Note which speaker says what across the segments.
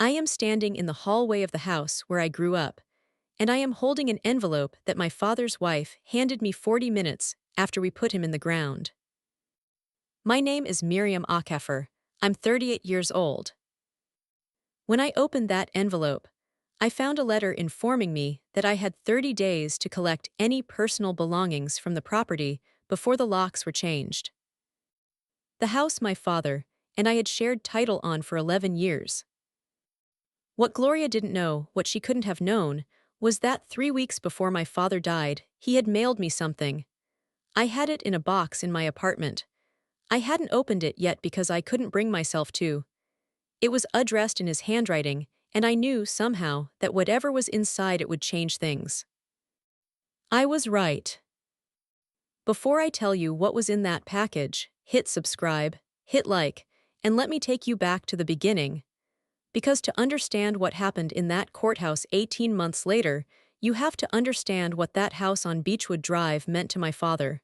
Speaker 1: I am standing in the hallway of the house where I grew up, and I am holding an envelope that my father's wife handed me 40 minutes after we put him in the ground. My name is Miriam Akafer. I'm 38 years old. When I opened that envelope, I found a letter informing me that I had 30 days to collect any personal belongings from the property before the locks were changed. The house my father and I had shared title on for 11 years. What Gloria didn't know, what she couldn't have known, was that 3 weeks before my father died, he had mailed me something. I had it in a box in my apartment. I hadn't opened it yet because I couldn't bring myself to. It was addressed in his handwriting, and I knew, somehow, that whatever was inside it would change things. I was right. Before I tell you what was in that package, hit subscribe, hit like, and let me take you back to the beginning. Because to understand what happened in that courthouse 18 months later, you have to understand what that house on Beechwood Drive meant to my father.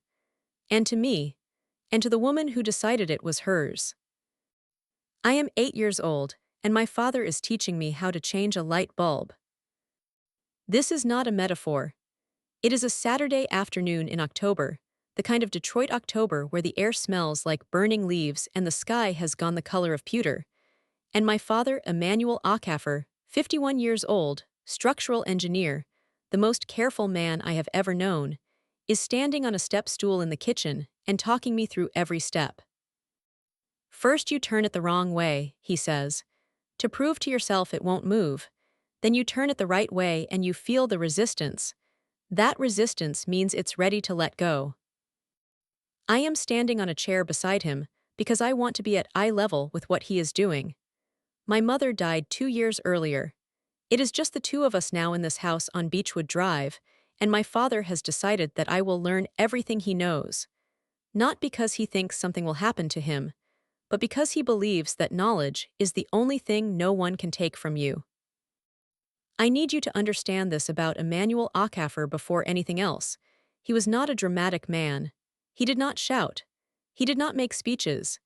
Speaker 1: And to me. And to the woman who decided it was hers. I am 8 years old, and my father is teaching me how to change a light bulb. This is not a metaphor. It is a Saturday afternoon in October, the kind of Detroit October where the air smells like burning leaves and the sky has gone the color of pewter. And my father, Emmanuel Akafer, 51 years old, structural engineer, the most careful man I have ever known, is standing on a step stool in the kitchen and talking me through every step. First you turn it the wrong way, he says. To prove to yourself it won't move. Then you turn it the right way and you feel the resistance. That resistance means it's ready to let go. I am standing on a chair beside him because I want to be at eye level with what he is doing. My mother died 2 years earlier. It is just the two of us now in this house on Beechwood Drive, and my father has decided that I will learn everything he knows. Not because he thinks something will happen to him, but because he believes that knowledge is the only thing no one can take from you. I need you to understand this about Emmanuel Akafer before anything else. He was not a dramatic man. He did not shout. He did not make speeches.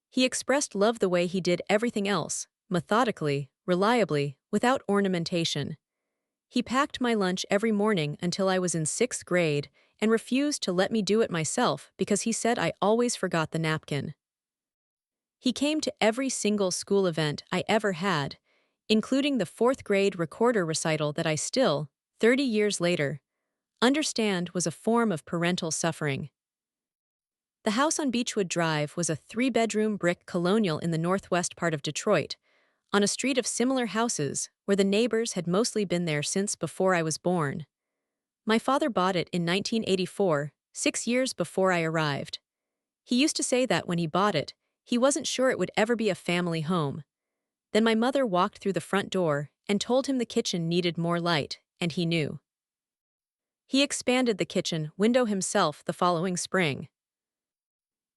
Speaker 1: He expressed love the way he did everything else, methodically, reliably, without ornamentation. He packed my lunch every morning until I was in 6th grade and refused to let me do it myself because he said I always forgot the napkin. He came to every single school event I ever had, including the 4th grade recorder recital that I still, 30 years later, understand was a form of parental suffering. The house on Beechwood Drive was a 3-bedroom brick colonial in the northwest part of Detroit, on a street of similar houses where the neighbors had mostly been there since before I was born. My father bought it in 1984, 6 years before I arrived. He used to say that when he bought it, he wasn't sure it would ever be a family home. Then my mother walked through the front door and told him the kitchen needed more light, and he knew. He expanded the kitchen window himself the following spring.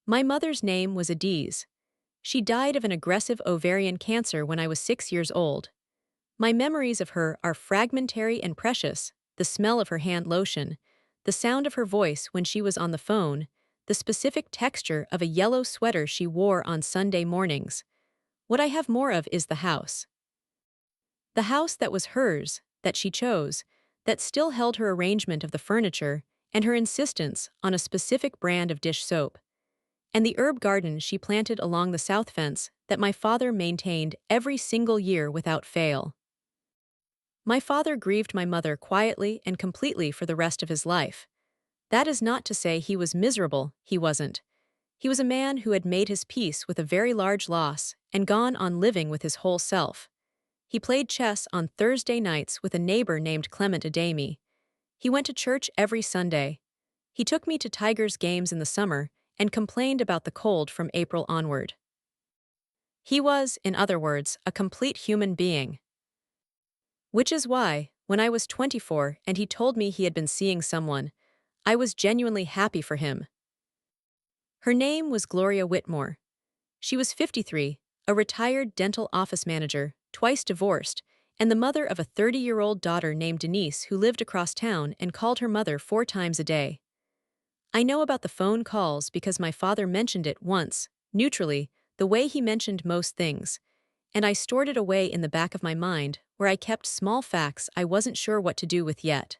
Speaker 1: My mother's name was Denise. She died of an aggressive ovarian cancer when I was 6 years old. My memories of her are fragmentary and precious: the smell of her hand lotion, the sound of her voice when she was on the phone, the specific texture of a yellow sweater she wore on Sunday mornings. What I have more of is the house. The house that was hers, that she chose, that still held her arrangement of the furniture and her insistence on a specific brand of dish soap. And the herb garden she planted along the south fence that my father maintained every single year without fail. My father grieved my mother quietly and completely for the rest of his life. That is not to say he was miserable, he wasn't. He was a man who had made his peace with a very large loss and gone on living with his whole self. He played chess on Thursday nights with a neighbor named Clement Adami. He went to church every Sunday. He took me to Tigers games in the summer and complained about the cold from April onward. He was, in other words, a complete human being. Which is why, when I was 24 and he told me he had been seeing someone, I was genuinely happy for him. Her name was Gloria Whitmore. She was 53, a retired dental office manager, twice divorced, and the mother of a 30-year-old daughter named Denise who lived across town and called her mother 4 times a day. I know about the phone calls because my father mentioned it once, neutrally, the way he mentioned most things, and I stored it away in the back of my mind, where I kept small facts I wasn't sure what to do with yet.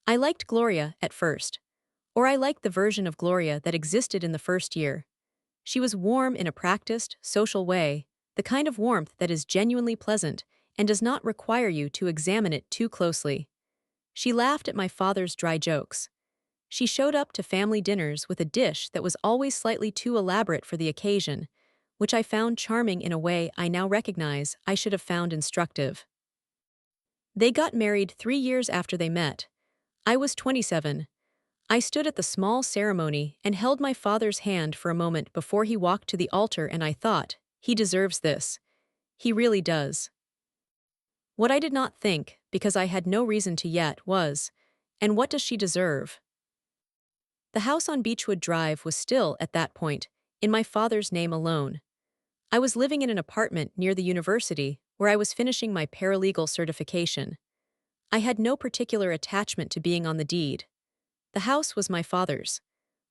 Speaker 1: I liked Gloria at first. Or I liked the version of Gloria that existed in the first year. She was warm in a practiced, social way, the kind of warmth that is genuinely pleasant and does not require you to examine it too closely. She laughed at my father's dry jokes. She showed up to family dinners with a dish that was always slightly too elaborate for the occasion, which I found charming in a way I now recognize I should have found instructive. They got married 3 years after they met. I was 27. I stood at the small ceremony and held my father's hand for a moment before he walked to the altar, and I thought, he deserves this. He really does. What I did not think, because I had no reason to yet, was, and what does she deserve? The house on Beechwood Drive was still, at that point, in my father's name alone. I was living in an apartment near the university where I was finishing my paralegal certification. I had no particular attachment to being on the deed. The house was my father's.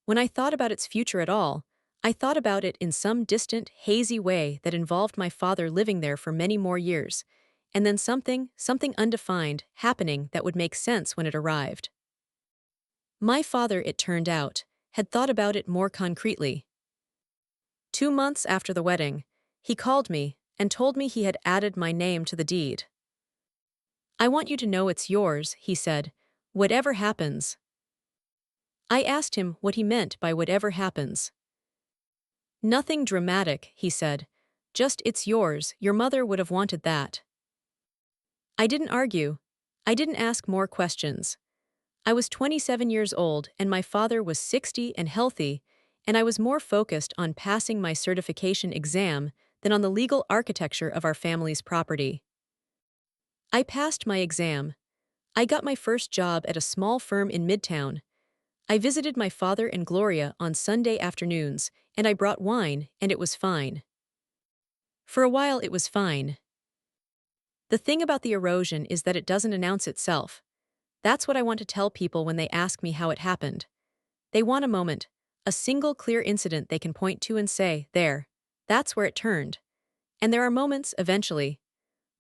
Speaker 1: When I thought about its future at all, I thought about it in some distant, hazy way that involved my father living there for many more years, and then something undefined, happening that would make sense when it arrived. My father, it turned out, had thought about it more concretely. 2 months after the wedding, he called me and told me he had added my name to the deed. "I want you to know it's yours," he said, "whatever happens." I asked him what he meant by whatever happens. "Nothing dramatic," he said. "Just it's yours, your mother would have wanted that." I didn't argue. I didn't ask more questions. I was 27 years old and my father was 60 and healthy, and I was more focused on passing my certification exam than on the legal architecture of our family's property. I passed my exam. I got my first job at a small firm in Midtown. I visited my father and Gloria on Sunday afternoons, and I brought wine, and it was fine. For a while it was fine. The thing about the erosion is that it doesn't announce itself. That's what I want to tell people when they ask me how it happened. They want a moment, a single clear incident they can point to and say, there, that's where it turned. And there are moments, eventually.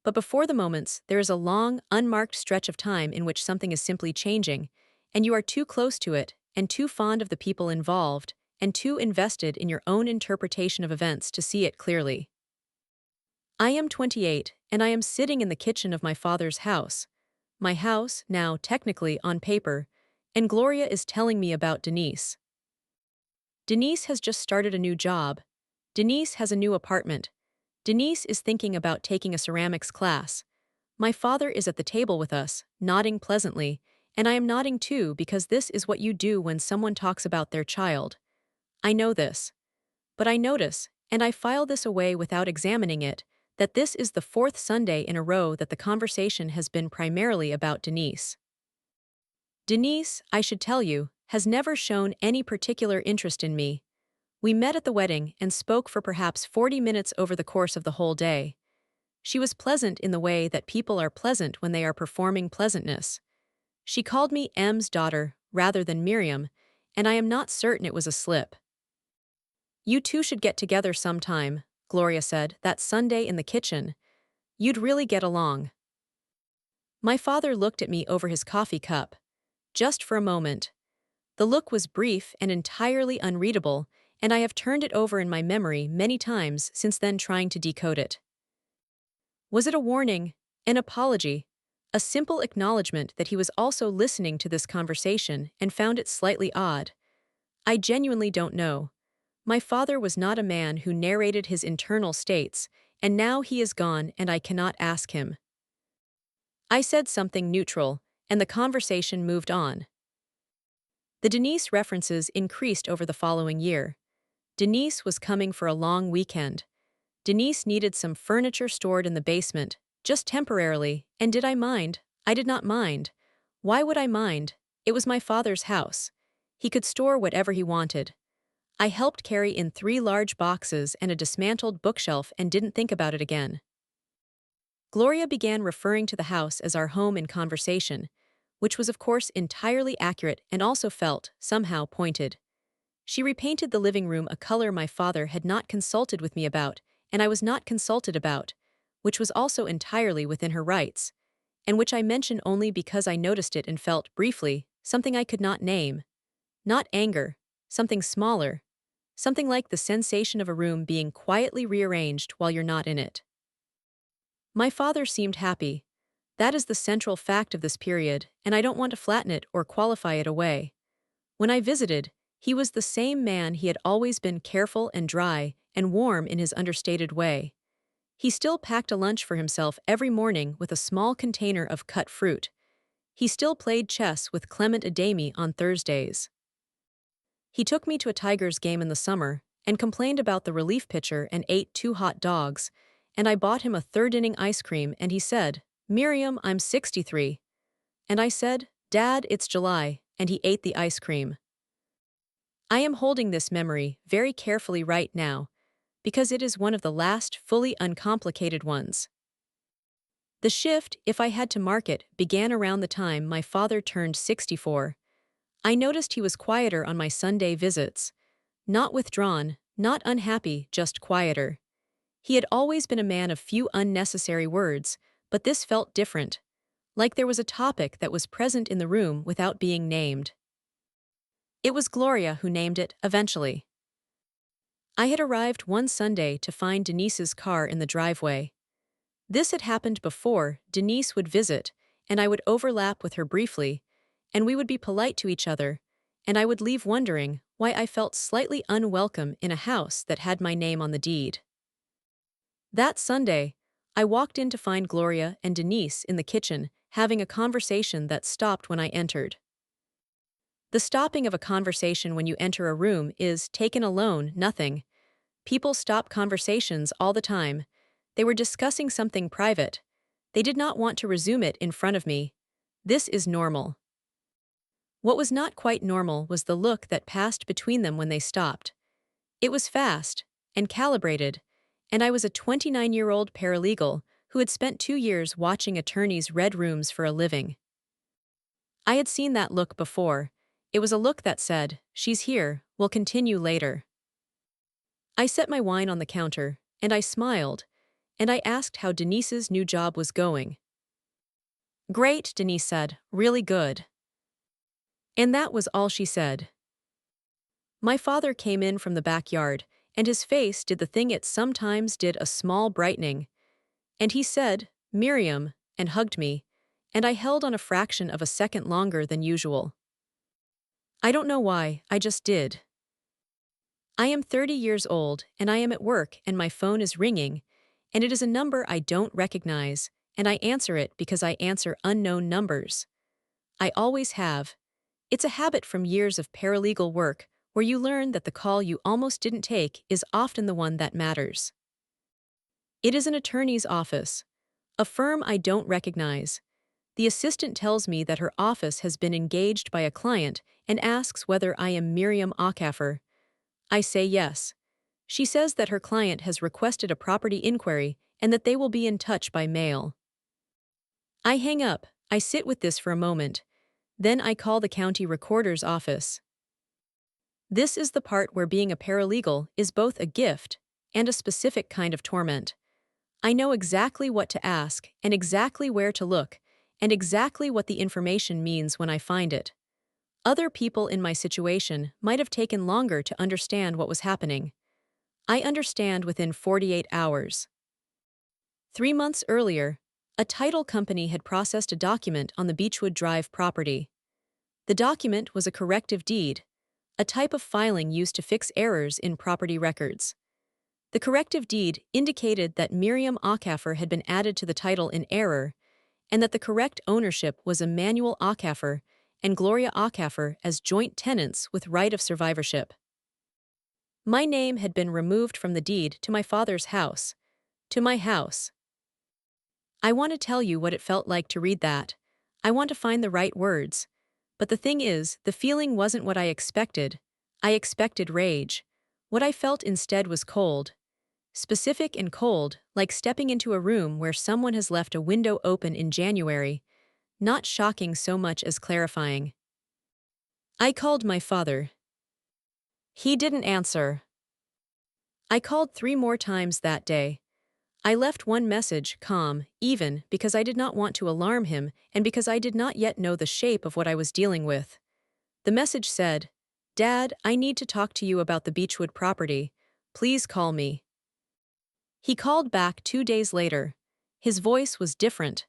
Speaker 1: But before the moments, there is a long, unmarked stretch of time in which something is simply changing, and you are too close to it, and too fond of the people involved, and too invested in your own interpretation of events to see it clearly. I am 28, and I am sitting in the kitchen of my father's house. My house, now technically on paper, and Gloria is telling me about Denise. Denise has just started a new job. Denise has a new apartment. Denise is thinking about taking a ceramics class. My father is at the table with us, nodding pleasantly, and I am nodding too because this is what you do when someone talks about their child. I know this. But I notice, and I file this away without examining it, that this is the fourth Sunday in a row that the conversation has been primarily about Denise. Denise, I should tell you, has never shown any particular interest in me. We met at the wedding and spoke for perhaps 40 minutes over the course of the whole day. She was pleasant in the way that people are pleasant when they are performing pleasantness. She called me M's daughter rather than Miriam, and I am not certain it was a slip. "You two should get together sometime," Gloria said, that Sunday in the kitchen. "You'd really get along." My father looked at me over his coffee cup. Just for a moment. The look was brief and entirely unreadable, and I have turned it over in my memory many times since then trying to decode it. Was it a warning, an apology, a simple acknowledgement that he was also listening to this conversation and found it slightly odd? I genuinely don't know. My father was not a man who narrated his internal states, and now he is gone and I cannot ask him. I said something neutral, and the conversation moved on. The Denise references increased over the following year. Denise was coming for a long weekend. Denise needed some furniture stored in the basement, just temporarily, and did I mind? I did not mind. Why would I mind? It was my father's house. He could store whatever he wanted. I helped carry in 3 large boxes and a dismantled bookshelf and didn't think about it again. Gloria began referring to the house as our home in conversation, which was of course entirely accurate and also felt, somehow, pointed. She repainted the living room a color my father had not consulted with me about, and I was not consulted about, which was also entirely within her rights, and which I mention only because I noticed it and felt, briefly, something I could not name. Not anger, something smaller, something like the sensation of a room being quietly rearranged while you're not in it. My father seemed happy. That is the central fact of this period, and I don't want to flatten it or qualify it away. When I visited, he was the same man he had always been, careful and dry and warm in his understated way. He still packed a lunch for himself every morning with a small container of cut fruit. He still played chess with Clement Adami on Thursdays. He took me to a Tigers game in the summer and complained about the relief pitcher and ate 2 hot dogs, and I bought him a third-inning ice cream and he said, "Miriam, I'm 63. And I said, "Dad, it's July," and he ate the ice cream. I am holding this memory very carefully right now, because it is one of the last fully uncomplicated ones. The shift, if I had to mark it, began around the time my father turned 64. I noticed he was quieter on my Sunday visits. Not withdrawn, not unhappy, just quieter. He had always been a man of few unnecessary words, but this felt different, like there was a topic that was present in the room without being named. It was Gloria who named it, eventually. I had arrived one Sunday to find Denise's car in the driveway. This had happened before. Denise would visit, and I would overlap with her briefly, and we would be polite to each other, and I would leave wondering why I felt slightly unwelcome in a house that had my name on the deed. That Sunday, I walked in to find Gloria and Denise in the kitchen having a conversation that stopped when I entered. The stopping of a conversation when you enter a room is, taken alone, nothing. People stop conversations all the time. They were discussing something private. They did not want to resume it in front of me. This is normal. What was not quite normal was the look that passed between them when they stopped. It was fast and calibrated, and I was a 29-year-old paralegal who had spent 2 years watching attorneys' red rooms for a living. I had seen that look before. It was a look that said, "She's here, we'll continue later." I set my wine on the counter, and I smiled, and I asked how Denise's new job was going. "Great," Denise said, "really good." And that was all she said. My father came in from the backyard, and his face did the thing it sometimes did, a small brightening. And he said, "Miriam," and hugged me, and I held on a fraction of a second longer than usual. I don't know why, I just did. I am 30 years old, and I am at work, and my phone is ringing, and it is a number I don't recognize, and I answer it because I answer unknown numbers. I always have. It's a habit from years of paralegal work where you learn that the call you almost didn't take is often the one that matters. It is an attorney's office, a firm I don't recognize. The assistant tells me that her office has been engaged by a client and asks whether I am Miriam Acaffer. I say yes. She says that her client has requested a property inquiry and that they will be in touch by mail. I hang up. I sit with this for a moment. Then I call the county recorder's office. This is the part where being a paralegal is both a gift and a specific kind of torment. I know exactly what to ask and exactly where to look and exactly what the information means when I find it. Other people in my situation might have taken longer to understand what was happening. I understand within 48 hours. 3 months earlier, a title company had processed a document on the Beechwood Drive property. The document was a corrective deed, a type of filing used to fix errors in property records. The corrective deed indicated that Miriam Acaffer had been added to the title in error, and that the correct ownership was Emmanuel Acaffer and Gloria Acaffer as joint tenants with right of survivorship. My name had been removed from the deed to my father's house, to my house. I want to tell you what it felt like to read that. I want to find the right words. But the thing is, the feeling wasn't what I expected. I expected rage. What I felt instead was cold. Specific and cold, like stepping into a room where someone has left a window open in January, not shocking so much as clarifying. I called my father. He didn't answer. I called 3 more times that day. I left one message, calm, even, because I did not want to alarm him and because I did not yet know the shape of what I was dealing with. The message said, "Dad, I need to talk to you about the Beechwood property. Please call me." He called back 2 days later. His voice was different,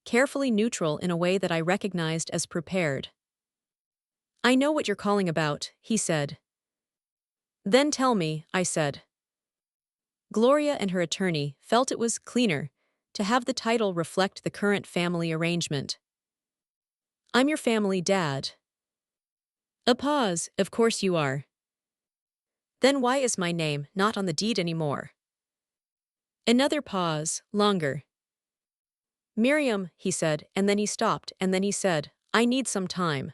Speaker 1: carefully neutral in a way that I recognized as prepared. "I know what you're calling about," he said. "Then tell me," I said. Gloria and her attorney felt it was cleaner to have the title reflect the current family arrangement. "I'm your family dad." A pause. "Of course you are." "Then why is my name not on the deed anymore?" Another pause, longer. "Miriam," he said, and then he stopped, and then he said, "I need some time."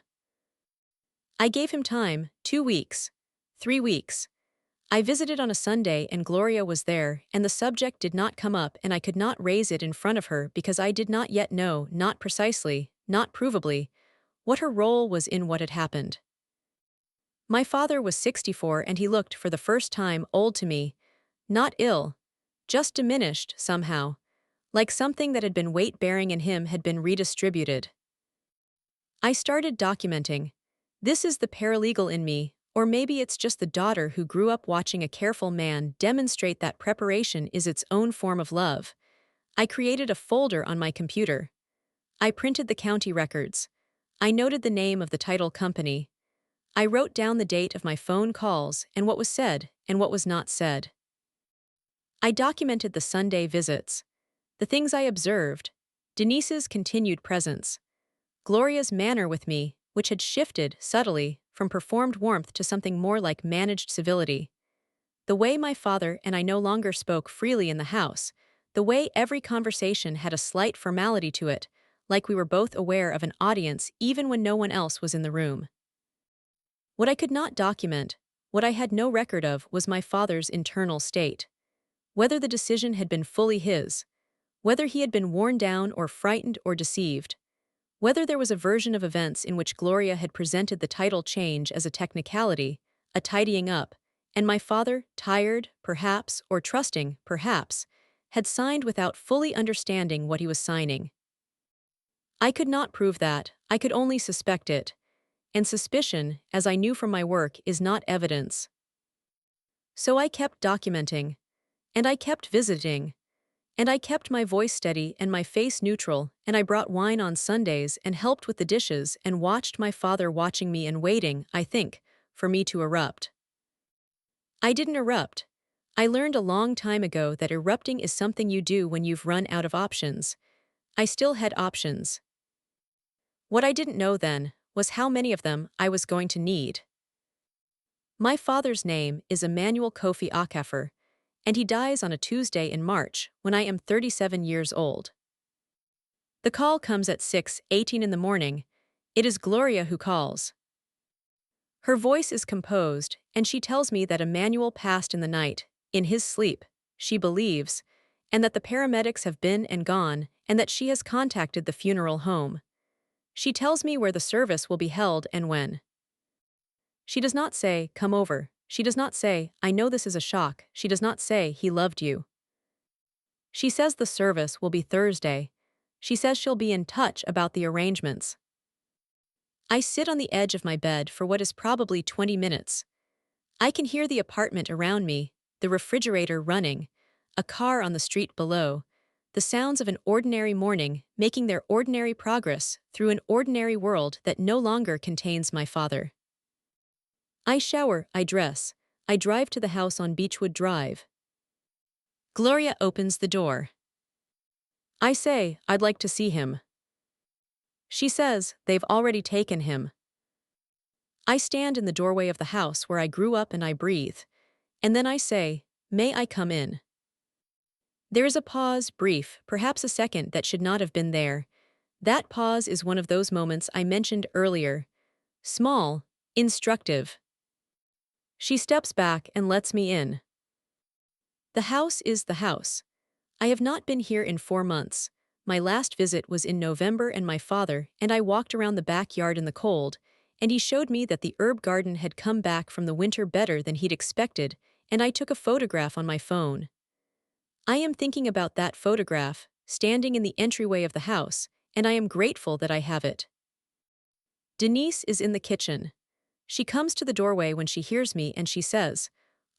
Speaker 1: I gave him time, 2 weeks, 3 weeks. I visited on a Sunday and Gloria was there, and the subject did not come up and I could not raise it in front of her because I did not yet know, not precisely, not provably, what her role was in what had happened. My father was 64 and he looked for the first time old to me, not ill, just diminished somehow, like something that had been weight-bearing in him had been redistributed. I started documenting. This is the paralegal in me, or maybe it's just the daughter who grew up watching a careful man demonstrate that preparation is its own form of love. I created a folder on my computer. I printed the county records. I noted the name of the title company. I wrote down the date of my phone calls and what was said and what was not said. I documented the Sunday visits, the things I observed, Denise's continued presence, Gloria's manner with me, which had shifted, subtly, from performed warmth to something more like managed civility. The way my father and I no longer spoke freely in the house, the way every conversation had a slight formality to it, like we were both aware of an audience even when no one else was in the room. What I could not document, what I had no record of, was my father's internal state. Whether the decision had been fully his, whether he had been worn down or frightened or deceived, whether there was a version of events in which Gloria had presented the title change as a technicality, a tidying up, and my father, tired, perhaps, or trusting, perhaps, had signed without fully understanding what he was signing. I could not prove that, I could only suspect it, and suspicion, as I knew from my work, is not evidence. So I kept documenting, and I kept visiting, and I kept my voice steady and my face neutral, and I brought wine on Sundays and helped with the dishes and watched my father watching me and waiting, I think, for me to erupt. I didn't erupt. I learned a long time ago that erupting is something you do when you've run out of options. I still had options. What I didn't know then was how many of them I was going to need. My father's name is Emmanuel Kofi Akafer, and he dies on a Tuesday in March when I am 37 years old. The call comes at 6:18 in the morning. It is Gloria who calls. Her voice is composed, and she tells me that Emmanuel passed in the night, in his sleep, she believes, and that the paramedics have been and gone, and that she has contacted the funeral home. She tells me where the service will be held and when. She does not say, "Come over." She does not say, "I know this is a shock." She does not say, "He loved you." She says the service will be Thursday. She says she'll be in touch about the arrangements. I sit on the edge of my bed for what is probably 20 minutes. I can hear the apartment around me, the refrigerator running, a car on the street below, the sounds of an ordinary morning making their ordinary progress through an ordinary world that no longer contains my father. I shower, I dress, I drive to the house on Beechwood Drive. Gloria opens the door. I say, "I'd like to see him." She says, "They've already taken him." I stand in the doorway of the house where I grew up and I breathe, and then I say, "May I come in?" There is a pause, brief, perhaps a second that should not have been there. That pause is one of those moments I mentioned earlier. Small, instructive. She steps back and lets me in. The house is the house. I have not been here in 4 months. My last visit was in November and my father and I walked around the backyard in the cold, and he showed me that the herb garden had come back from the winter better than he'd expected, and I took a photograph on my phone. I am thinking about that photograph, standing in the entryway of the house, and I am grateful that I have it. Denise is in the kitchen. She comes to the doorway when she hears me and she says,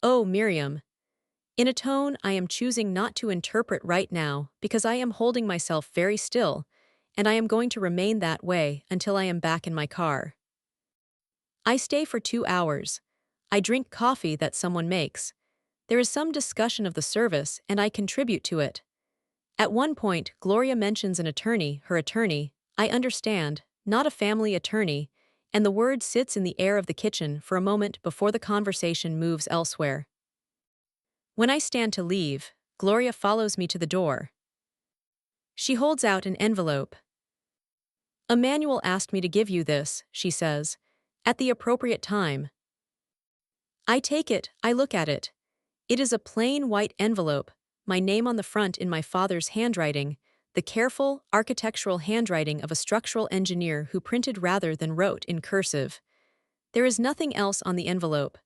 Speaker 1: "Oh, Miriam." In a tone I am choosing not to interpret right now because I am holding myself very still, and I am going to remain that way until I am back in my car. I stay for 2 hours. I drink coffee that someone makes. There is some discussion of the service, and I contribute to it. At one point, Gloria mentions an attorney, her attorney. I understand, not a family attorney, and the word sits in the air of the kitchen for a moment before the conversation moves elsewhere. When I stand to leave, Gloria follows me to the door. She holds out an envelope. "Emmanuel asked me to give you this," she says, "at the appropriate time." I take it, I look at it. It is a plain white envelope, my name on the front in my father's handwriting, the careful, architectural handwriting of a structural engineer who printed rather than wrote in cursive. There is nothing else on the envelope.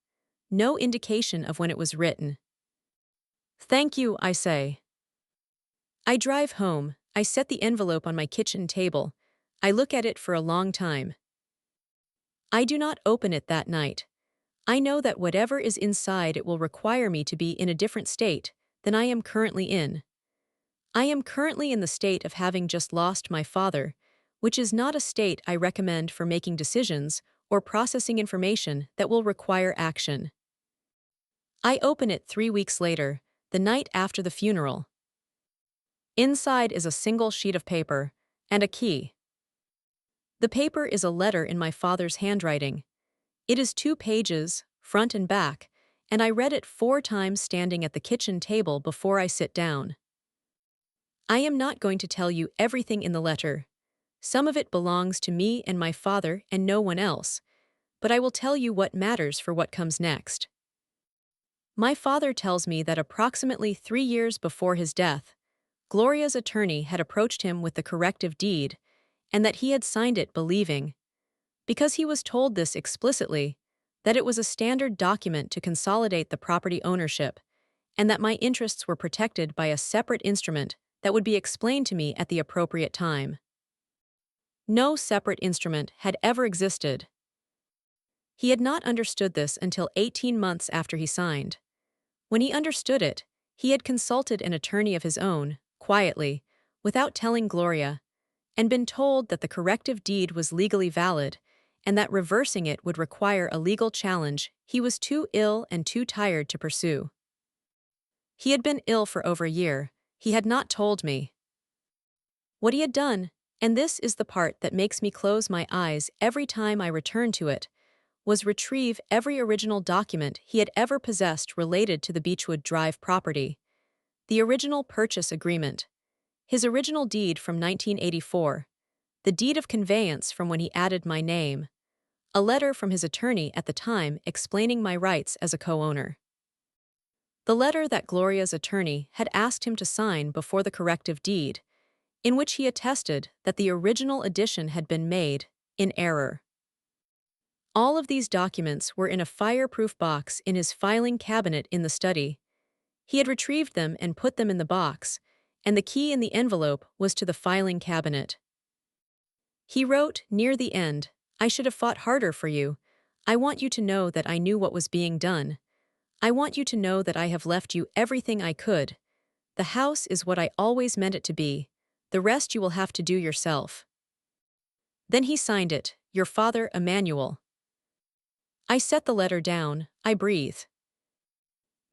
Speaker 1: No indication of when it was written. "Thank you," I say. I drive home. I set the envelope on my kitchen table. I look at it for a long time. I do not open it that night. I know that whatever is inside it will require me to be in a different state than I am currently in. I am currently in the state of having just lost my father, which is not a state I recommend for making decisions or processing information that will require action. I open it 3 weeks later, the night after the funeral. Inside is a single sheet of paper and a key. The paper is a letter in my father's handwriting. It is 2 pages, front and back, and I read it 4 times standing at the kitchen table before I sit down. I am not going to tell you everything in the letter. Some of it belongs to me and my father and no one else, but I will tell you what matters for what comes next. My father tells me that approximately 3 years before his death, Gloria's attorney had approached him with the corrective deed, and that he had signed it believing, because he was told this explicitly, that it was a standard document to consolidate the property ownership, and that my interests were protected by a separate instrument that would be explained to me at the appropriate time. No separate instrument had ever existed. He had not understood this until 18 months after he signed. When he understood it, he had consulted an attorney of his own, quietly, without telling Gloria, and been told that the corrective deed was legally valid, and that reversing it would require a legal challenge he was too ill and too tired to pursue. He had been ill for over a year. He had not told me. What he had done, and this is the part that makes me close my eyes every time I return to it, was retrieve every original document he had ever possessed related to the Beechwood Drive property. The original purchase agreement, his original deed from 1984, the deed of conveyance from when he added my name, a letter from his attorney at the time explaining my rights as a co-owner. The letter that Gloria's attorney had asked him to sign before the corrective deed, in which he attested that the original addition had been made in error. All of these documents were in a fireproof box in his filing cabinet in the study. He had retrieved them and put them in the box, and the key in the envelope was to the filing cabinet. He wrote, near the end, "I should have fought harder for you. I want you to know that I knew what was being done. I want you to know that I have left you everything I could. The house is what I always meant it to be. The rest you will have to do yourself." Then he signed it, "Your father, Emmanuel." I set the letter down, I breathe.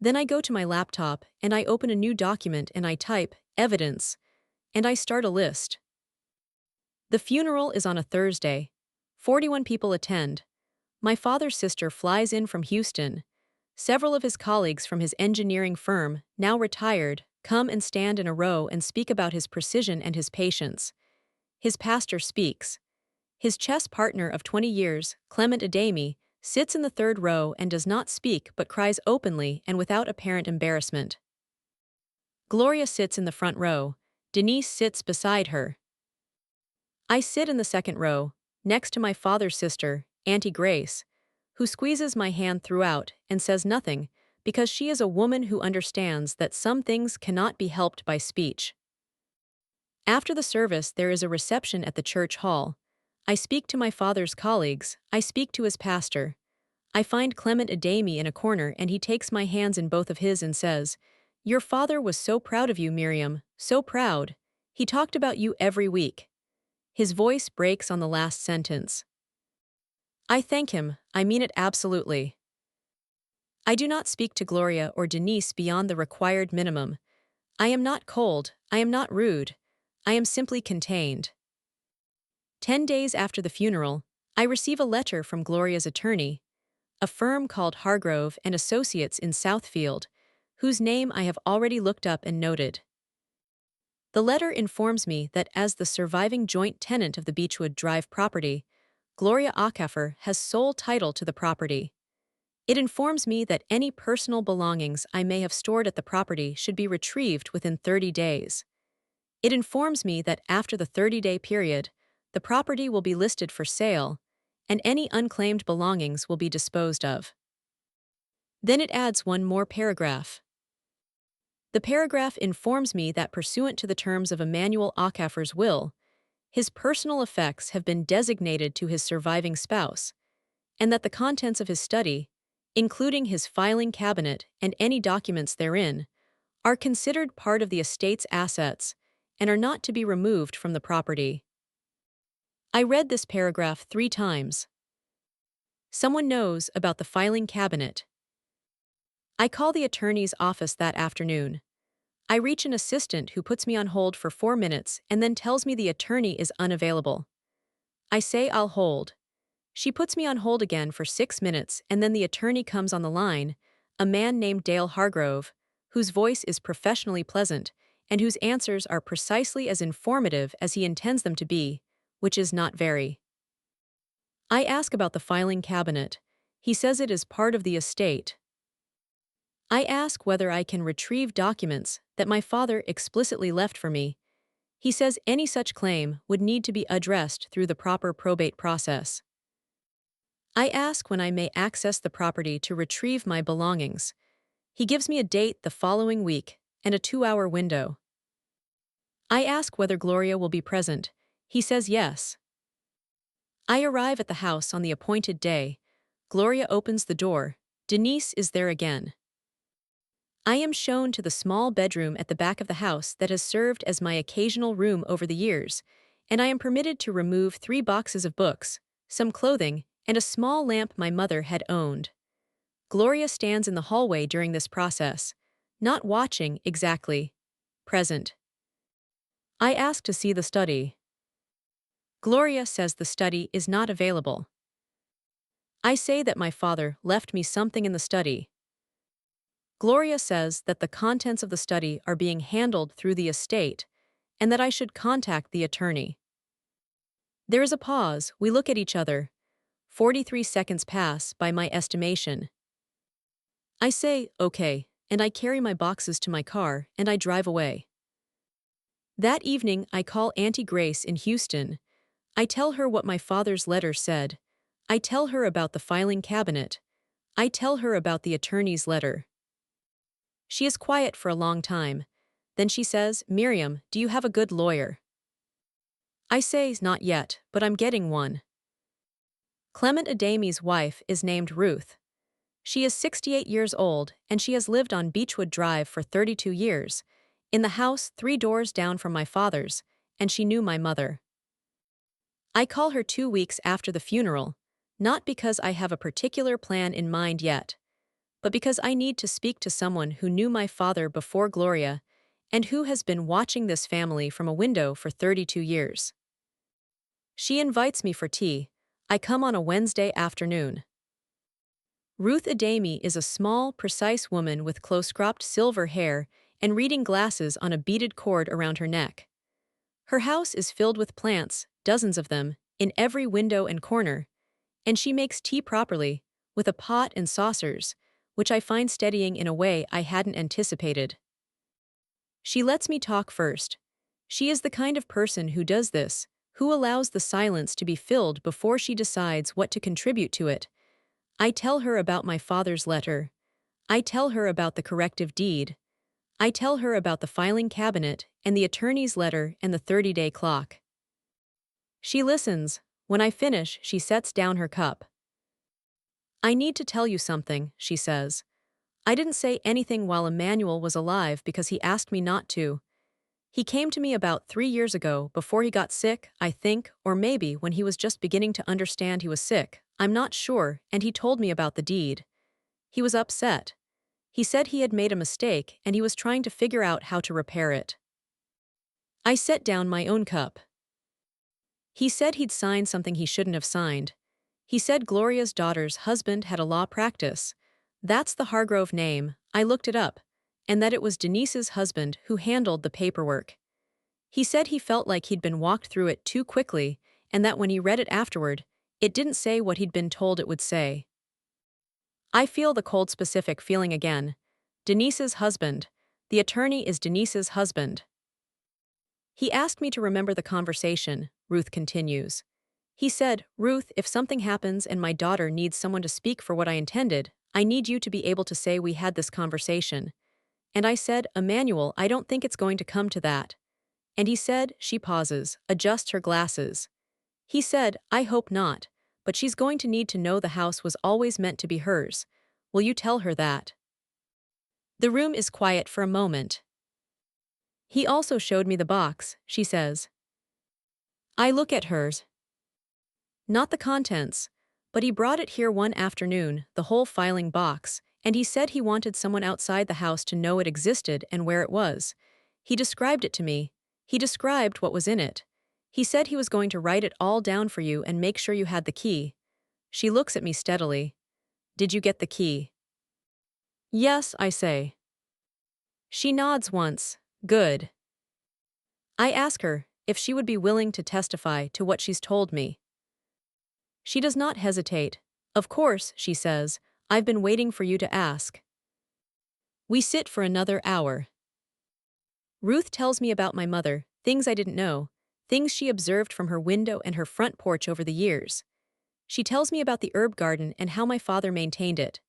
Speaker 1: Then I go to my laptop and I open a new document and I type, "Evidence," and I start a list. The funeral is on a Thursday. 41 people attend. My father's sister flies in from Houston. Several of his colleagues from his engineering firm, now retired, come and stand in a row and speak about his precision and his patience. His pastor speaks. His chess partner of 20 years, Clement Adami, sits in the third row and does not speak but cries openly and without apparent embarrassment. Gloria sits in the front row. Denise sits beside her. I sit in the second row, next to my father's sister, Auntie Grace, who squeezes my hand throughout and says nothing, because she is a woman who understands that some things cannot be helped by speech. After the service, there is a reception at the church hall. I speak to my father's colleagues, I speak to his pastor. I find Clement Adami in a corner and he takes my hands in both of his and says, "Your father was so proud of you, Miriam, so proud. He talked about you every week." His voice breaks on the last sentence. I thank him, I mean it absolutely. I do not speak to Gloria or Denise beyond the required minimum. I am not cold, I am not rude. I am simply contained. 10 days after the funeral, I receive a letter from Gloria's attorney, a firm called Hargrove and Associates in Southfield, whose name I have already looked up and noted. The letter informs me that as the surviving joint tenant of the Beechwood Drive property, Gloria Ackafer has sole title to the property. It informs me that any personal belongings I may have stored at the property should be retrieved within 30 days. It informs me that after the 30-day period, the property will be listed for sale, and any unclaimed belongings will be disposed of. Then it adds one more paragraph. The paragraph informs me that pursuant to the terms of Emmanuel Ackafer's will, his personal effects have been designated to his surviving spouse, and that the contents of his study, including his filing cabinet and any documents therein, are considered part of the estate's assets and are not to be removed from the property. I read this paragraph 3 times. Someone knows about the filing cabinet. I call the attorney's office that afternoon. I reach an assistant who puts me on hold for 4 minutes and then tells me the attorney is unavailable. I say I'll hold. She puts me on hold again for 6 minutes and then the attorney comes on the line, a man named Dale Hargrove, whose voice is professionally pleasant and whose answers are precisely as informative as he intends them to be, which is not very. I ask about the filing cabinet. He says it is part of the estate. I ask whether I can retrieve documents that my father explicitly left for me. He says any such claim would need to be addressed through the proper probate process. I ask when I may access the property to retrieve my belongings. He gives me a date the following week and a 2-hour window. I ask whether Gloria will be present. He says yes. I arrive at the house on the appointed day. Gloria opens the door. Denise is there again. I am shown to the small bedroom at the back of the house that has served as my occasional room over the years, and I am permitted to remove 3 boxes of books, some clothing, and a small lamp my mother had owned. Gloria stands in the hallway during this process, not watching exactly, present. I ask to see the study. Gloria says the study is not available. I say that my father left me something in the study. Gloria says that the contents of the study are being handled through the estate and that I should contact the attorney. There is a pause, we look at each other. 43 seconds pass by my estimation. I say, okay, and I carry my boxes to my car and I drive away. That evening, I call Auntie Grace in Houston. I tell her what my father's letter said. I tell her about the filing cabinet. I tell her about the attorney's letter. She is quiet for a long time. Then she says, "Miriam, do you have a good lawyer?" I say, "Not yet, but I'm getting one." Clement Adami's wife is named Ruth. She is 68 years old and she has lived on Beechwood Drive for 32 years, in the house 3 doors down from my father's, and she knew my mother. I call her 2 weeks after the funeral, not because I have a particular plan in mind yet, but because I need to speak to someone who knew my father before Gloria and who has been watching this family from a window for 32 years. She invites me for tea. I come on a Wednesday afternoon. Ruth Adami is a small, precise woman with close-cropped silver hair and reading glasses on a beaded cord around her neck. Her house is filled with plants, dozens of them, in every window and corner, and she makes tea properly, with a pot and saucers, which I find steadying in a way I hadn't anticipated. She lets me talk first. She is the kind of person who does this, who allows the silence to be filled before she decides what to contribute to it. I tell her about my father's letter. I tell her about the corrective deed. I tell her about the filing cabinet and the attorney's letter and the 30-day clock. She listens. When I finish, she sets down her cup. I need to tell you something, she says. I didn't say anything while Emmanuel was alive because he asked me not to. He came to me about 3 years ago before he got sick, I think, or maybe when he was just beginning to understand he was sick. I'm not sure, and he told me about the deed. He was upset. He said he had made a mistake and he was trying to figure out how to repair it. I set down my own cup. He said he'd signed something he shouldn't have signed. He said Gloria's daughter's husband had a law practice. That's the Hargrove name, I looked it up, and that it was Denise's husband who handled the paperwork. He said he felt like he'd been walked through it too quickly, and that when he read it afterward, it didn't say what he'd been told it would say. I feel the cold specific feeling again. Denise's husband. The attorney is Denise's husband. He asked me to remember the conversation, Ruth continues. He said, Ruth, if something happens and my daughter needs someone to speak for what I intended, I need you to be able to say we had this conversation. And I said, Emmanuel, I don't think it's going to come to that. And he said, she pauses, adjusts her glasses. He said, I hope not, but she's going to need to know the house was always meant to be hers. Will you tell her that? The room is quiet for a moment. He also showed me the box, she says. I look at hers. Not the contents, but he brought it here one afternoon, the whole filing box, and he said he wanted someone outside the house to know it existed and where it was. He described it to me. He described what was in it. He said he was going to write it all down for you and make sure you had the key. She looks at me steadily. Did you get the key? Yes, I say. She nods once. Good. I ask her if she would be willing to testify to what she's told me. She does not hesitate. Of course, she says, I've been waiting for you to ask. We sit for another hour. Ruth tells me about my mother, things I didn't know, things she observed from her window and her front porch over the years. She tells me about the herb garden and how my father maintained it.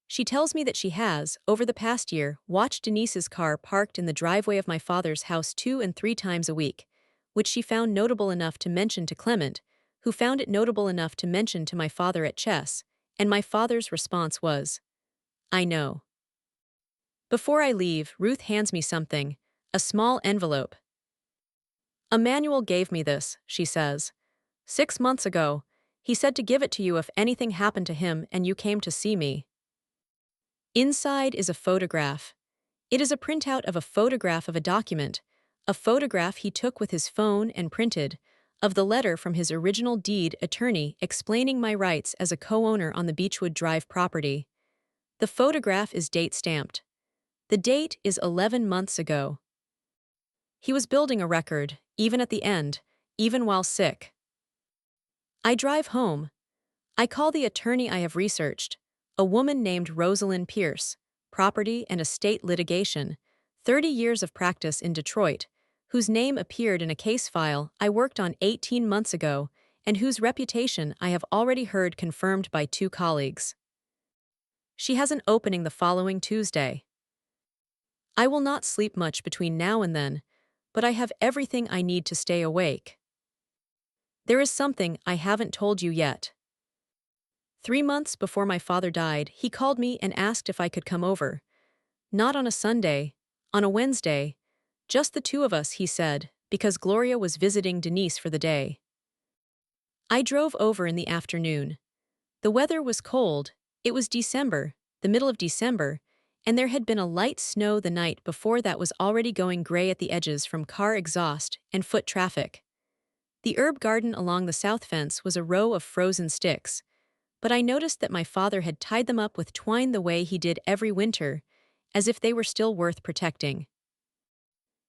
Speaker 1: She tells me that she has, over the past year, watched Denise's car parked in the driveway of my father's house 2 and 3 times a week, which she found notable enough to mention to Clement, who found it notable enough to mention to my father at chess, and my father's response was, I know. Before I leave, Ruth hands me something, a small envelope. Emmanuel gave me this, she says. 6 months ago, he said to give it to you if anything happened to him and you came to see me. Inside is a photograph. It is a printout of a photograph of a document, a photograph he took with his phone and printed, of the letter from his original deed attorney explaining my rights as a co-owner on the Beechwood Drive property. The photograph is date-stamped. The date is 11 months ago. He was building a record, even at the end, even while sick. I drive home. I call the attorney I have researched, a woman named Rosalind Pierce, property and estate litigation, 30 years of practice in Detroit, whose name appeared in a case file I worked on 18 months ago and whose reputation I have already heard confirmed by 2 colleagues. She has an opening the following Tuesday. I will not sleep much between now and then, but I have everything I need to stay awake. There is something I haven't told you yet. 3 months before my father died, he called me and asked if I could come over. Not on a Sunday, on a Wednesday. Just the 2 of us, he said, because Gloria was visiting Denise for the day. I drove over in the afternoon. The weather was cold. It was December, the middle of December, and there had been a light snow the night before that was already going gray at the edges from car exhaust and foot traffic. The herb garden along the south fence was a row of frozen sticks, but I noticed that my father had tied them up with twine the way he did every winter, as if they were still worth protecting.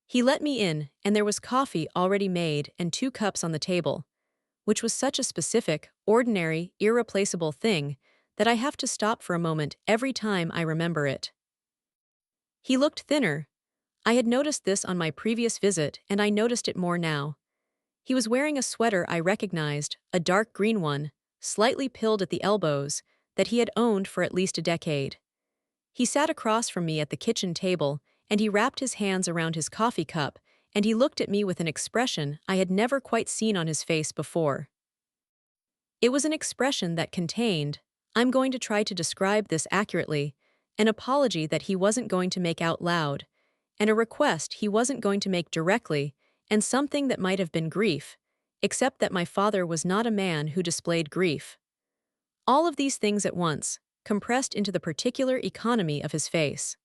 Speaker 1: He let me in, and there was coffee already made and 2 cups on the table, which was such a specific, ordinary, irreplaceable thing that I have to stop for a moment every time I remember it. He looked thinner. I had noticed this on my previous visit, and I noticed it more now. He was wearing a sweater I recognized, a dark green one, slightly pilled at the elbows, that he had owned for at least a decade. He sat across from me at the kitchen table, and he wrapped his hands around his coffee cup, and he looked at me with an expression I had never quite seen on his face before. It was an expression that contained, I'm going to try to describe this accurately, an apology that he wasn't going to make out loud, and a request he wasn't going to make directly, and something that might have been grief, except that my father was not a man who displayed grief. All of these things at once, compressed into the particular economy of his face.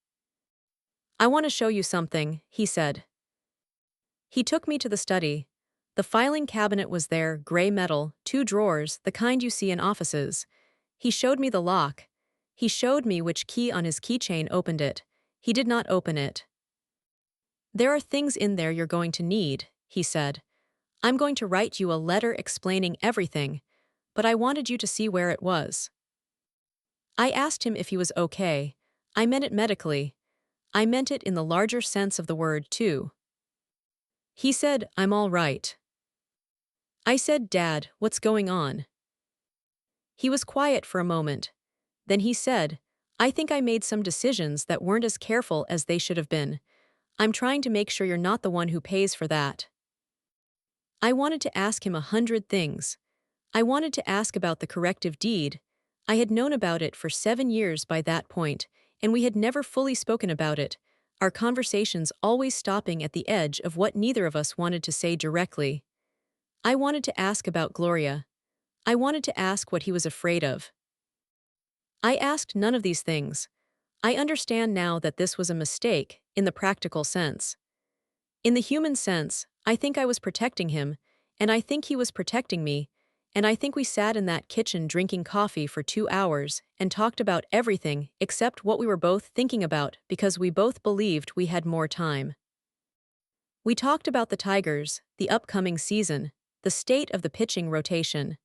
Speaker 1: I want to show you something, he said. He took me to the study. The filing cabinet was there, gray metal, 2 drawers, the kind you see in offices. He showed me the lock. He showed me which key on his keychain opened it. He did not open it. There are things in there you're going to need, he said. I'm going to write you a letter explaining everything, but I wanted you to see where it was. I asked him if he was okay. I meant it medically. I meant it in the larger sense of the word, too. He said, I'm all right. I said, Dad, what's going on? He was quiet for a moment. Then he said, I think I made some decisions that weren't as careful as they should have been. I'm trying to make sure you're not the one who pays for that. I wanted to ask him 100 things. I wanted to ask about the corrective deed. I had known about it for 7 years by that point, and we had never fully spoken about it, our conversations always stopping at the edge of what neither of us wanted to say directly. I wanted to ask about Gloria. I wanted to ask what he was afraid of. I asked none of these things. I understand now that this was a mistake, in the practical sense. In the human sense, I think I was protecting him, and I think he was protecting me, and I think we sat in that kitchen drinking coffee for 2 hours and talked about everything except what we were both thinking about because we both believed we had more time. We talked about the Tigers, the upcoming season, the state of the pitching rotation.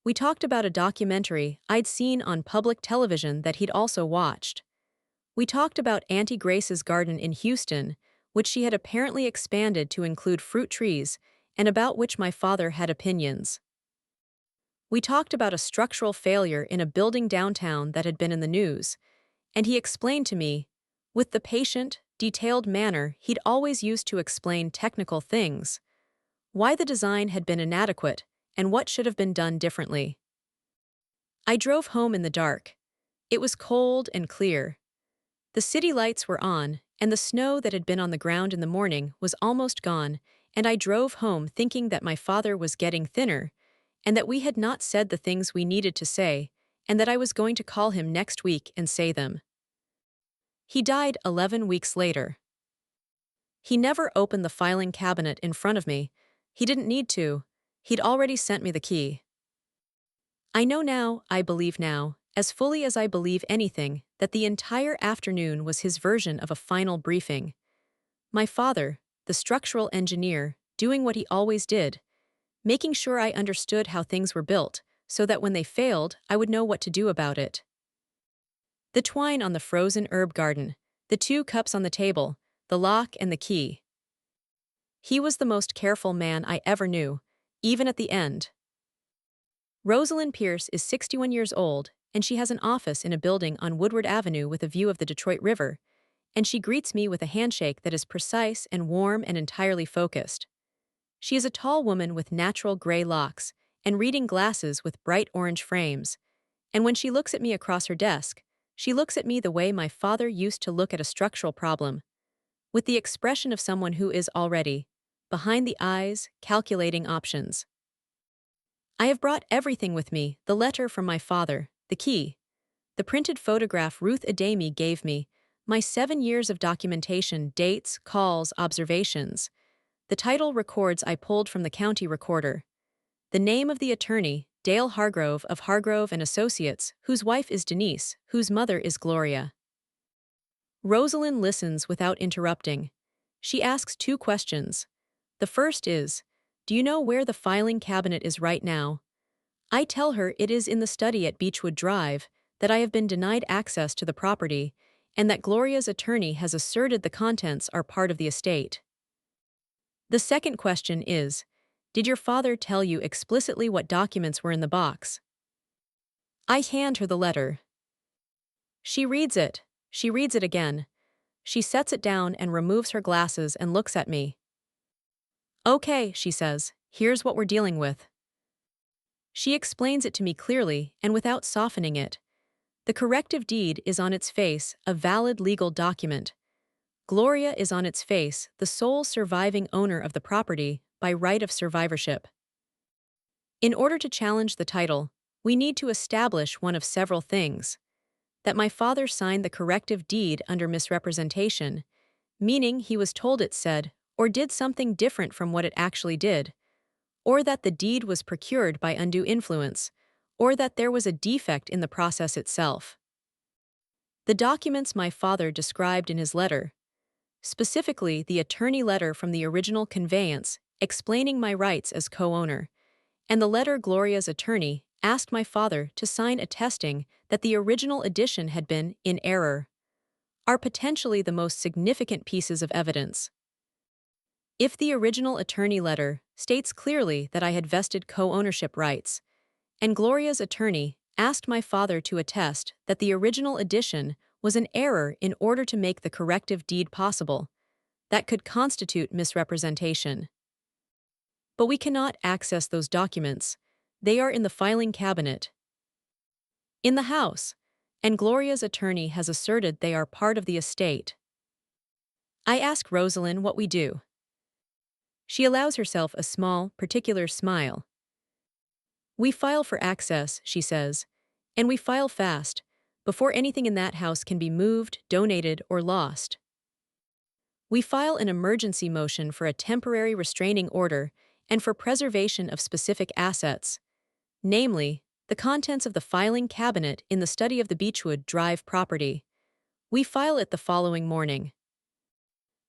Speaker 1: We talked about a documentary I'd seen on public television that he'd also watched. We talked about Auntie Grace's garden in Houston, which she had apparently expanded to include fruit trees, and about which my father had opinions. We talked about a structural failure in a building downtown that had been in the news, and he explained to me, with the patient, detailed manner he'd always used to explain technical things, why the design had been inadequate and what should have been done differently. I drove home in the dark. It was cold and clear. The city lights were on, and the snow that had been on the ground in the morning was almost gone, and I drove home thinking that my father was getting thinner, and that we had not said the things we needed to say, and that I was going to call him next week and say them. He died 11 weeks later. He never opened the filing cabinet in front of me. He didn't need to. He'd already sent me the key. I know now, I believe now, as fully as I believe anything, that the entire afternoon was his version of a final briefing. My father, the structural engineer, doing what he always did, making sure I understood how things were built, so that when they failed, I would know what to do about it. The twine on the frozen herb garden, the 2 cups on the table, the lock and the key. He was the most careful man I ever knew, even at the end. Rosalind Pierce is 61 years old, and she has an office in a building on Woodward Avenue with a view of the Detroit River, and she greets me with a handshake that is precise and warm and entirely focused. She is a tall woman with natural gray locks and reading glasses with bright orange frames, and when she looks at me across her desk, she looks at me the way my father used to look at a structural problem, with the expression of someone who is already, behind the eyes, calculating options. I have brought everything with me, the letter from my father, the key, the printed photograph Ruth Adami gave me, my 7 years of documentation, dates, calls, observations, the title records I pulled from the county recorder, the name of the attorney, Dale Hargrove of Hargrove and Associates, whose wife is Denise, whose mother is Gloria. Rosalind listens without interrupting. She asks 2 questions. The first is, do you know where the filing cabinet is right now? I tell her it is in the study at Beechwood Drive, that I have been denied access to the property, and that Gloria's attorney has asserted the contents are part of the estate. The second question is, did your father tell you explicitly what documents were in the box? I hand her the letter. She reads it. She reads it again. She sets it down and removes her glasses and looks at me. Okay, she says, here's what we're dealing with. She explains it to me clearly and without softening it. The corrective deed is on its face a valid legal document. Gloria is on its face the sole surviving owner of the property by right of survivorship. In order to challenge the title, we need to establish one of several things. That my father signed the corrective deed under misrepresentation, meaning he was told it said or did something different from what it actually did, or that the deed was procured by undue influence, or that there was a defect in the process itself. The documents my father described in his letter, specifically the attorney letter from the original conveyance explaining my rights as co-owner, and the letter Gloria's attorney asked my father to sign attesting that the original edition had been in error, are potentially the most significant pieces of evidence. If the original attorney letter states clearly that I had vested co-ownership rights, and Gloria's attorney asked my father to attest that the original edition was an error in order to make the corrective deed possible, that could constitute misrepresentation. But we cannot access those documents. They are in the filing cabinet in the house, and Gloria's attorney has asserted they are part of the estate. I ask Rosalind what we do. She allows herself a small, particular smile. We file for access, she says, and we file fast, before anything in that house can be moved, donated, or lost. We file an emergency motion for a temporary restraining order and for preservation of specific assets, namely, the contents of the filing cabinet in the study of the Beechwood Drive property. We file it the following morning.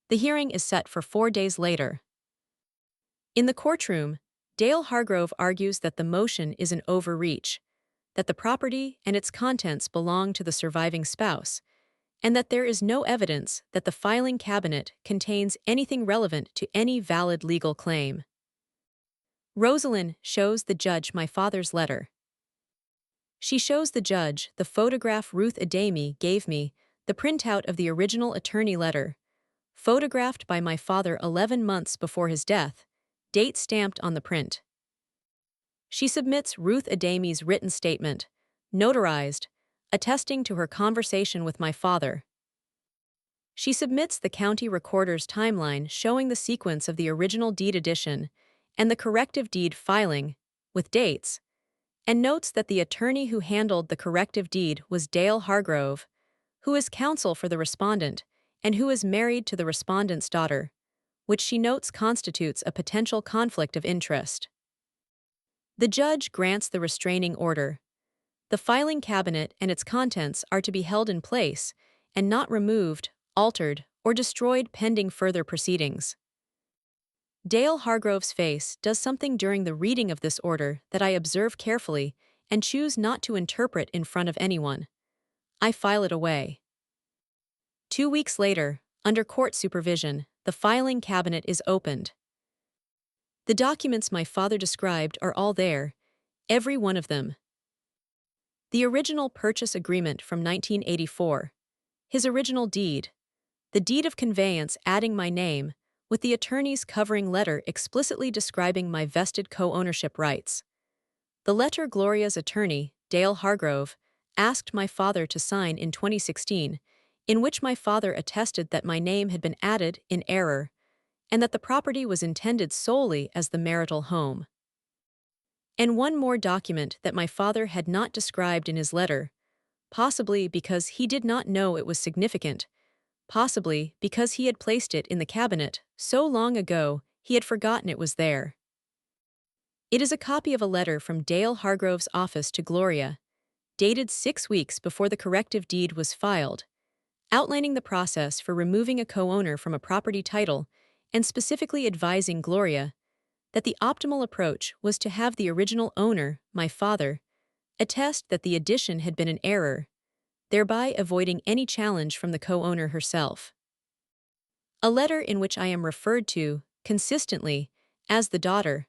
Speaker 1: The hearing is set for 4 days later. In the courtroom, Dale Hargrove argues that the motion is an overreach, that the property and its contents belong to the surviving spouse, and that there is no evidence that the filing cabinet contains anything relevant to any valid legal claim. Rosalind shows the judge my father's letter. She shows the judge the photograph Ruth Adami gave me, the printout of the original attorney letter, photographed by my father 11 months before his death, date stamped on the print. She submits Ruth Adami's written statement, notarized, attesting to her conversation with my father. She submits the county recorder's timeline showing the sequence of the original deed edition and the corrective deed filing, with dates, and notes that the attorney who handled the corrective deed was Dale Hargrove, who is counsel for the respondent and who is married to the respondent's daughter, which she notes constitutes a potential conflict of interest. The judge grants the restraining order. The filing cabinet and its contents are to be held in place and not removed, altered, or destroyed pending further proceedings. Dale Hargrove's face does something during the reading of this order that I observe carefully and choose not to interpret in front of anyone. I file it away. 2 weeks later, under court supervision, the filing cabinet is opened. The documents my father described are all there, every one of them. The original purchase agreement from 1984, his original deed, the deed of conveyance adding my name, with the attorney's covering letter explicitly describing my vested co-ownership rights. The letter Gloria's attorney, Dale Hargrove, asked my father to sign in 2016, in which my father attested that my name had been added in error, and that the property was intended solely as the marital home. And one more document that my father had not described in his letter, possibly because he did not know it was significant, possibly because he had placed it in the cabinet so long ago he had forgotten it was there. It is a copy of a letter from Dale Hargrove's office to Gloria, dated 6 weeks before the corrective deed was filed, outlining the process for removing a co-owner from a property title and specifically advising Gloria that the optimal approach was to have the original owner, my father, attest that the addition had been an error, thereby avoiding any challenge from the co-owner herself. A letter in which I am referred to, consistently, as the daughter,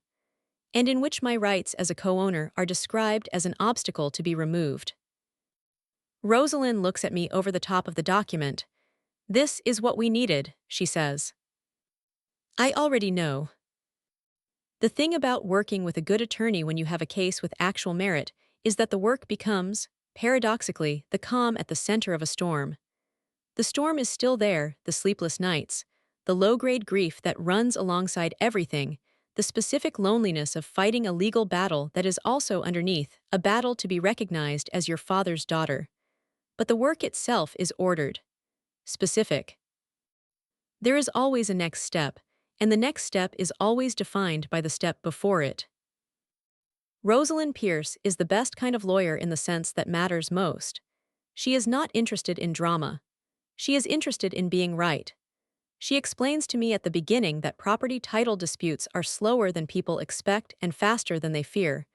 Speaker 1: and in which my rights as a co-owner are described as an obstacle to be removed. Rosalind looks at me over the top of the document. "This is what we needed," she says. I already know. The thing about working with a good attorney when you have a case with actual merit is that the work becomes, paradoxically, the calm at the center of a storm. The storm is still there, the sleepless nights, the low-grade grief that runs alongside everything, the specific loneliness of fighting a legal battle that is also underneath, a battle to be recognized as your father's daughter. But the work itself is ordered, specific. There is always a next step, and the next step is always defined by the step before it. Rosalind Pierce is the best kind of lawyer in the sense that matters most. She is not interested in drama. She is interested in being right. She explains to me at the beginning that property title disputes are slower than people expect and faster than they fear,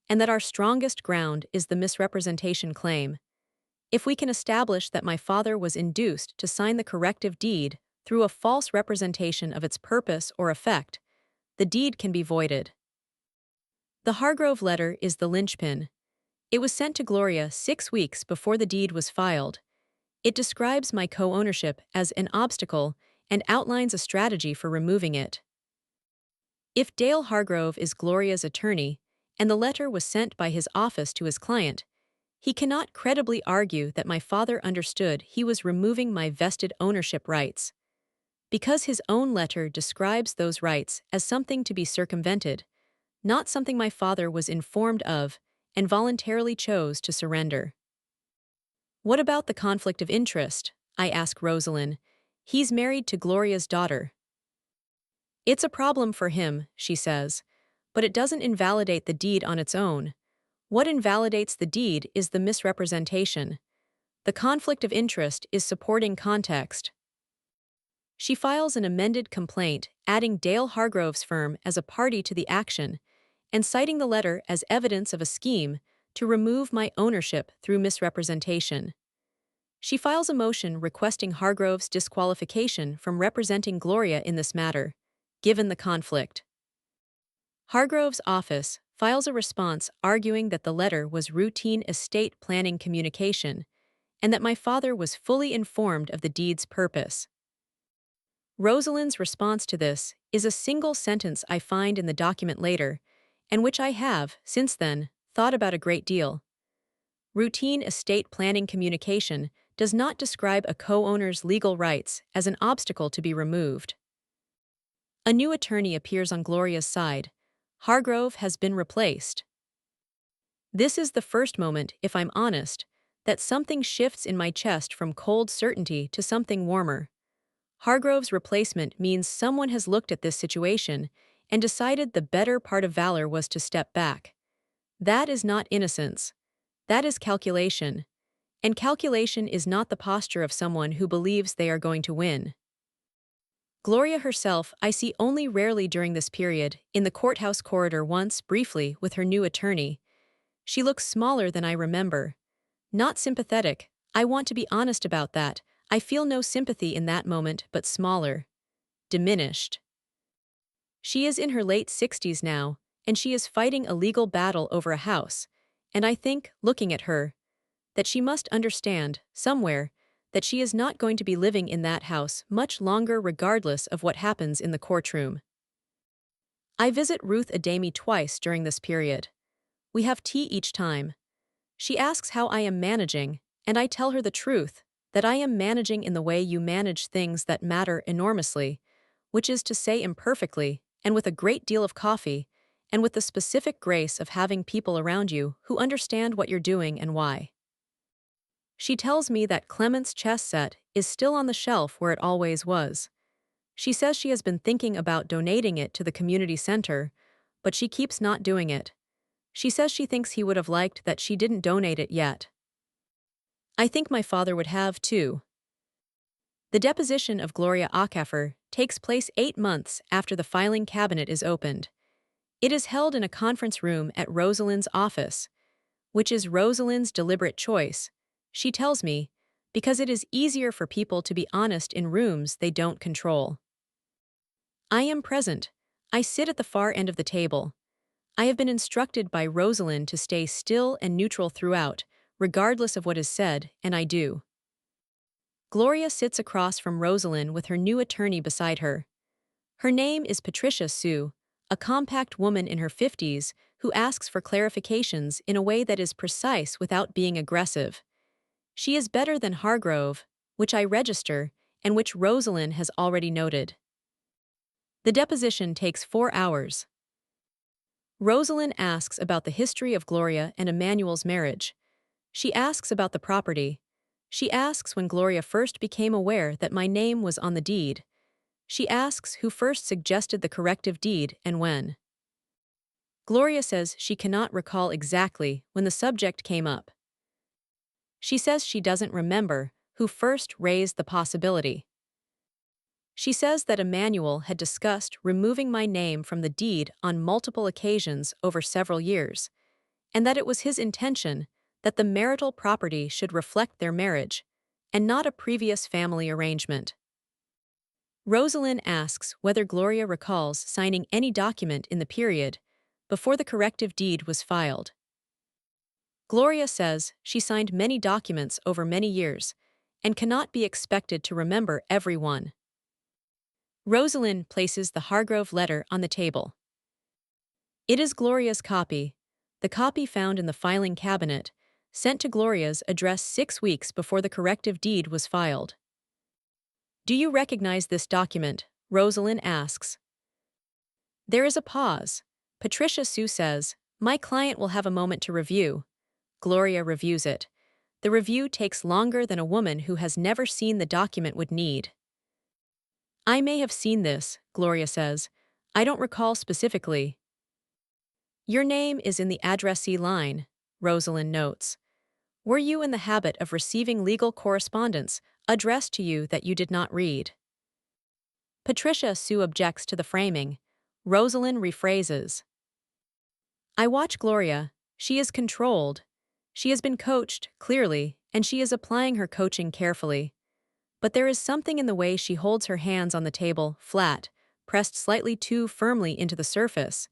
Speaker 1: and that our strongest ground is the misrepresentation claim. If we can establish that my father was induced to sign the corrective deed through a false representation of its purpose or effect, the deed can be voided. The Hargrove letter is the linchpin. It was sent to Gloria 6 weeks before the deed was filed. It describes my co-ownership as an obstacle and outlines a strategy for removing it. If Dale Hargrove is Gloria's attorney, and the letter was sent by his office to his client, he cannot credibly argue that my father understood he was removing my vested ownership rights. Because his own letter describes those rights as something to be circumvented, not something my father was informed of and voluntarily chose to surrender. What about the conflict of interest? I ask Rosalind. He's married to Gloria's daughter. It's a problem for him, she says, but it doesn't invalidate the deed on its own. What invalidates the deed is the misrepresentation. The conflict of interest is supporting context. She files an amended complaint, adding Dale Hargrove's firm as a party to the action, and citing the letter as evidence of a scheme to remove my ownership through misrepresentation. She files a motion requesting Hargrove's disqualification from representing Gloria in this matter, given the conflict. Hargrove's office files a response arguing that the letter was routine estate planning communication and that my father was fully informed of the deed's purpose. Rosalind's response to this is a single sentence I find in the document later, and which I have, since then, thought about a great deal. Routine estate planning communication does not describe a co-owner's legal rights as an obstacle to be removed. A new attorney appears on Gloria's side. Hargrove has been replaced. This is the first moment, if I'm honest, that something shifts in my chest from cold certainty to something warmer. Hargrove's replacement means someone has looked at this situation and decided the better part of valor was to step back. That is not innocence. That is calculation. And calculation is not the posture of someone who believes they are going to win. Gloria herself I see only rarely during this period, in the courthouse corridor once, briefly, with her new attorney. She looks smaller than I remember. Not sympathetic, I want to be honest about that. I feel no sympathy in that moment, but smaller. Diminished. She is in her late 60s now, and she is fighting a legal battle over a house, and I think, looking at her, that she must understand, somewhere, that she is not going to be living in that house much longer regardless of what happens in the courtroom. I visit Ruth Adami twice during this period. We have tea each time. She asks how I am managing, and I tell her the truth, that I am managing in the way you manage things that matter enormously, which is to say imperfectly, and with a great deal of coffee, and with the specific grace of having people around you who understand what you're doing and why. She tells me that Clement's chess set is still on the shelf where it always was. She says she has been thinking about donating it to the community center, but she keeps not doing it. She says she thinks he would have liked that she didn't donate it yet. I think my father would have, too. The deposition of Gloria Acaffer takes place 8 months after the filing cabinet is opened. It is held in a conference room at Rosalind's office, which is Rosalind's deliberate choice, she tells me, because it is easier for people to be honest in rooms they don't control. I am present. I sit at the far end of the table. I have been instructed by Rosalind to stay still and neutral throughout, regardless of what is said, and I do. Gloria sits across from Rosalind with her new attorney beside her. Her name is Patricia Sue, a compact woman in her 50s who asks for clarifications in a way that is precise without being aggressive. She is better than Hargrove, which I register, and which Rosalind has already noted. The deposition takes 4 hours. Rosalind asks about the history of Gloria and Emmanuel's marriage. She asks about the property. She asks when Gloria first became aware that my name was on the deed. She asks who first suggested the corrective deed and when. Gloria says she cannot recall exactly when the subject came up. She says she doesn't remember who first raised the possibility. She says that Emmanuel had discussed removing my name from the deed on multiple occasions over several years, and that it was his intention that the marital property should reflect their marriage, and not a previous family arrangement. Rosalind asks whether Gloria recalls signing any document in the period before the corrective deed was filed. Gloria says she signed many documents over many years and cannot be expected to remember every one. Rosalind places the Hargrove letter on the table. It is Gloria's copy, the copy found in the filing cabinet, sent to Gloria's address 6 weeks before the corrective deed was filed. Do you recognize this document? Rosalind asks. There is a pause. Patricia Sue says, my client will have a moment to review. Gloria reviews it. The review takes longer than a woman who has never seen the document would need. I may have seen this, Gloria says. I don't recall specifically. Your name is in the addressee line, Rosalind notes. Were you in the habit of receiving legal correspondence addressed to you that you did not read? Patricia Sue objects to the framing. Rosalind rephrases. I watch Gloria. She is controlled. She has been coached, clearly, and she is applying her coaching carefully. But there is something in the way she holds her hands on the table, flat, pressed slightly too firmly into the surface,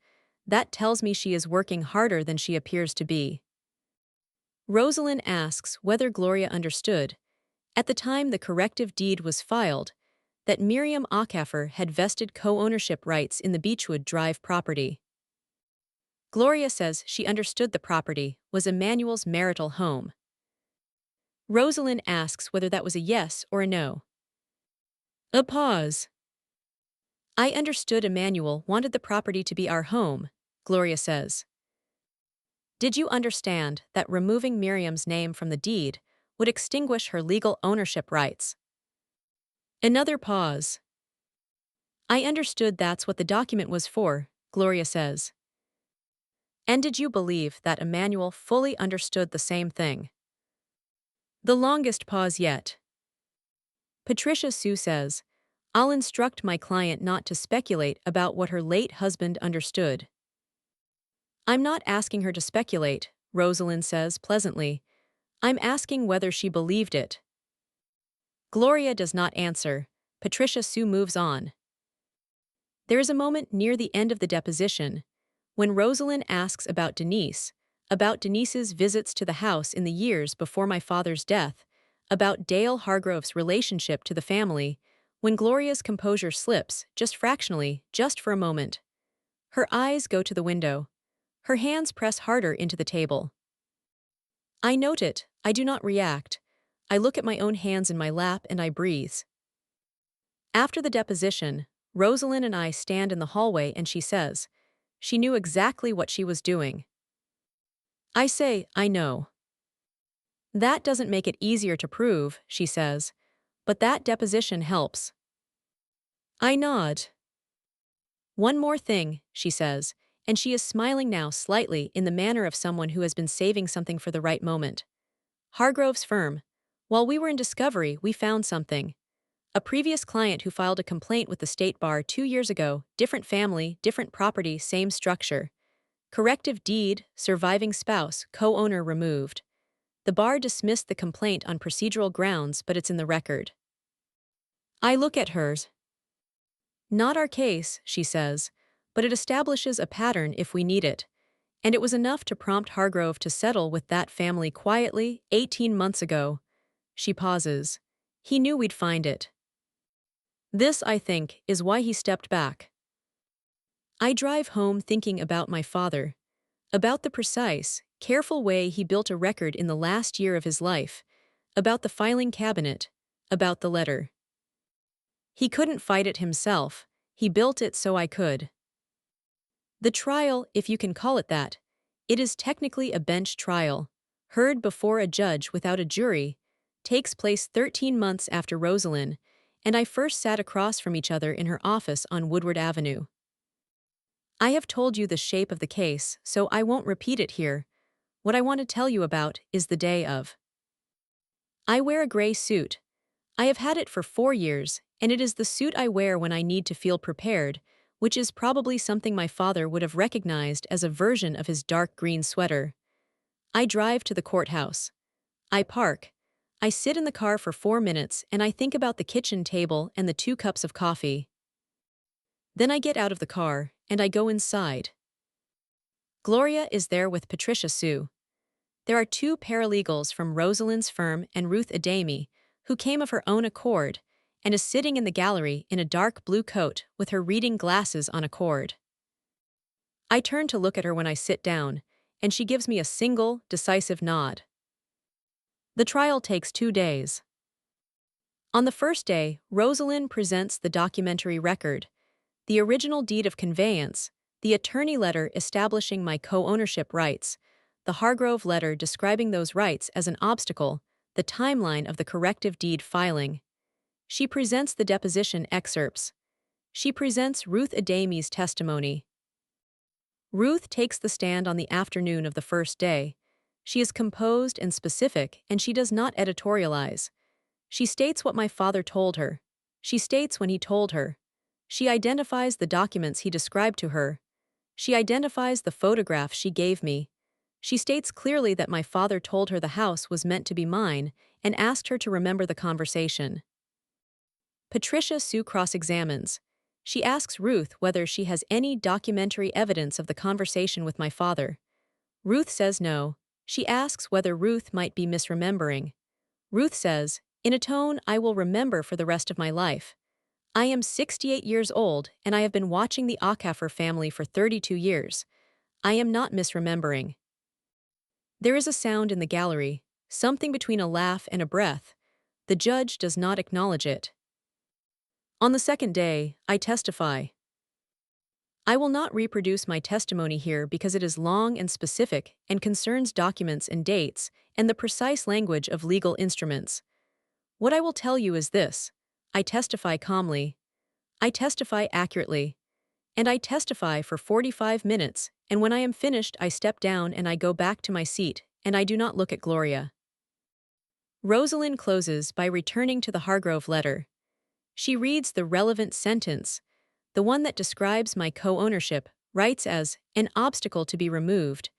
Speaker 1: that tells me she is working harder than she appears to be. Rosalind asks whether Gloria understood, at the time the corrective deed was filed, that Miriam Acaffer had vested co-ownership rights in the Beechwood Drive property. Gloria says she understood the property was Emmanuel's marital home. Rosalind asks whether that was a yes or a no. A pause. I understood Emmanuel wanted the property to be our home, Gloria says. Did you understand that removing Miriam's name from the deed would extinguish her legal ownership rights? Another pause. I understood that's what the document was for, Gloria says. And did you believe that Emmanuel fully understood the same thing? The longest pause yet. Patricia Sue says, I'll instruct my client not to speculate about what her late husband understood. I'm not asking her to speculate, Rosalind says pleasantly. I'm asking whether she believed it. Gloria does not answer. Patricia Sue moves on. There is a moment near the end of the deposition when Rosalind asks about Denise's visits to the house in the years before my father's death, about Dale Hargrove's relationship to the family, when Gloria's composure slips, just fractionally, just for a moment. Her eyes go to the window. Her hands press harder into the table. I note it. I do not react. I look at my own hands in my lap and I breathe. After the deposition, Rosalind and I stand in the hallway and she says, she knew exactly what she was doing. I say, I know. That doesn't make it easier to prove, she says, but that deposition helps. I nod. One more thing, she says, and she is smiling now slightly in the manner of someone who has been saving something for the right moment. Hargrove's firm. While we were in discovery, we found something. A previous client who filed a complaint with the state bar 2 years ago, different family, different property, same structure. Corrective deed, surviving spouse, co-owner removed. The bar dismissed the complaint on procedural grounds, but it's in the record. I look at hers. Not our case, she says, but it establishes a pattern if we need it. and it was enough to prompt Hargrove to settle with that family quietly 18 months ago. She pauses. He knew we'd find it. This, I think, is why he stepped back. I drive home thinking about my father, about the precise, careful way he built a record in the last year of his life, about the filing cabinet, about the letter. He couldn't fight it himself, he built it so I could. The trial, if you can call it that, it is technically a bench trial, heard before a judge without a jury, takes place 13 months after Rosalind and I first sat across from each other in her office on Woodward Avenue. I have told you the shape of the case, so I won't repeat it here. What I want to tell you about is the day of. I wear a gray suit. I have had it for 4 years, and it is the suit I wear when I need to feel prepared, which is probably something my father would have recognized as a version of his dark green sweater. I drive to the courthouse. I park. I sit in the car for 4 minutes and I think about the kitchen table and the 2 cups of coffee. Then I get out of the car and I go inside. Gloria is there with Patricia Sue. There are 2 paralegals from Rosalind's firm and Ruth Adami, who came of her own accord, and is sitting in the gallery in a dark blue coat with her reading glasses on a cord. I turn to look at her when I sit down, and she gives me a single, decisive nod. The trial takes 2 days. On the first day, Rosalind presents the documentary record, the original deed of conveyance, the attorney letter establishing my co-ownership rights, the Hargrove letter describing those rights as an obstacle, the timeline of the corrective deed filing. She presents the deposition excerpts. She presents Ruth Adami's testimony. Ruth takes the stand on the afternoon of the first day. She is composed and specific, and she does not editorialize. She states what my father told her. She states when he told her. She identifies the documents he described to her. She identifies the photograph she gave me. She states clearly that my father told her the house was meant to be mine and asked her to remember the conversation. Patricia Sue cross-examines. She asks Ruth whether she has any documentary evidence of the conversation with my father. Ruth says no. She asks whether Ruth might be misremembering. Ruth says, in a tone I will remember for the rest of my life. I am 68 years old and I have been watching the Acaffer family for 32 years. I am not misremembering. There is a sound in the gallery, something between a laugh and a breath. The judge does not acknowledge it. On the second day, I testify. I will not reproduce my testimony here because it is long and specific and concerns documents and dates and the precise language of legal instruments. What I will tell you is this: I testify calmly. I testify accurately. And I testify for 45 minutes, and when I am finished I step down and I go back to my seat, and I do not look at Gloria. Rosalind closes by returning to the Hargrove letter. She reads the relevant sentence, the one that describes my co-ownership, rights as an obstacle to be removed,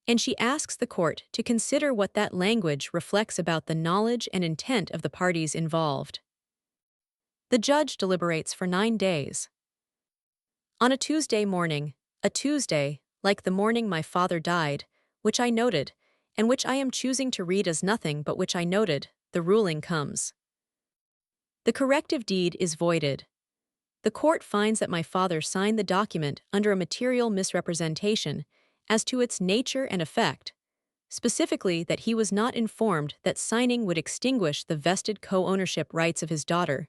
Speaker 1: and she asks the court to consider what that language reflects about the knowledge and intent of the parties involved. The judge deliberates for 9 days. On a Tuesday morning, a Tuesday, like the morning my father died, which I noted, and which I am choosing to read as nothing but which I noted, the ruling comes. The corrective deed is voided. The court finds that my father signed the document under a material misrepresentation as to its nature and effect, specifically that he was not informed that signing would extinguish the vested co-ownership rights of his daughter,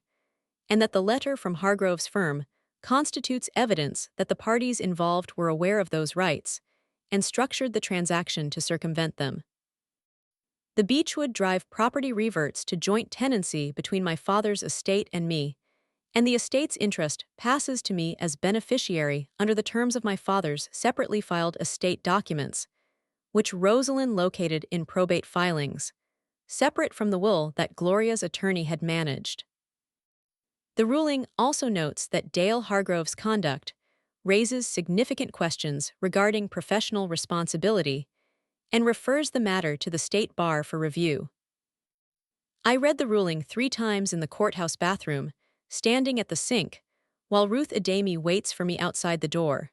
Speaker 1: and that the letter from Hargrove's firm constitutes evidence that the parties involved were aware of those rights and structured the transaction to circumvent them. The Beechwood Drive property reverts to joint tenancy between my father's estate and me, and the estate's interest passes to me as beneficiary under the terms of my father's separately filed estate documents, which Rosalind located in probate filings, separate from the will that Gloria's attorney had managed. The ruling also notes that Dale Hargrove's conduct raises significant questions regarding professional responsibility and refers the matter to the state bar for review. I read the ruling 3 times in the courthouse bathroom, standing at the sink, while Ruth Adami waits for me outside the door.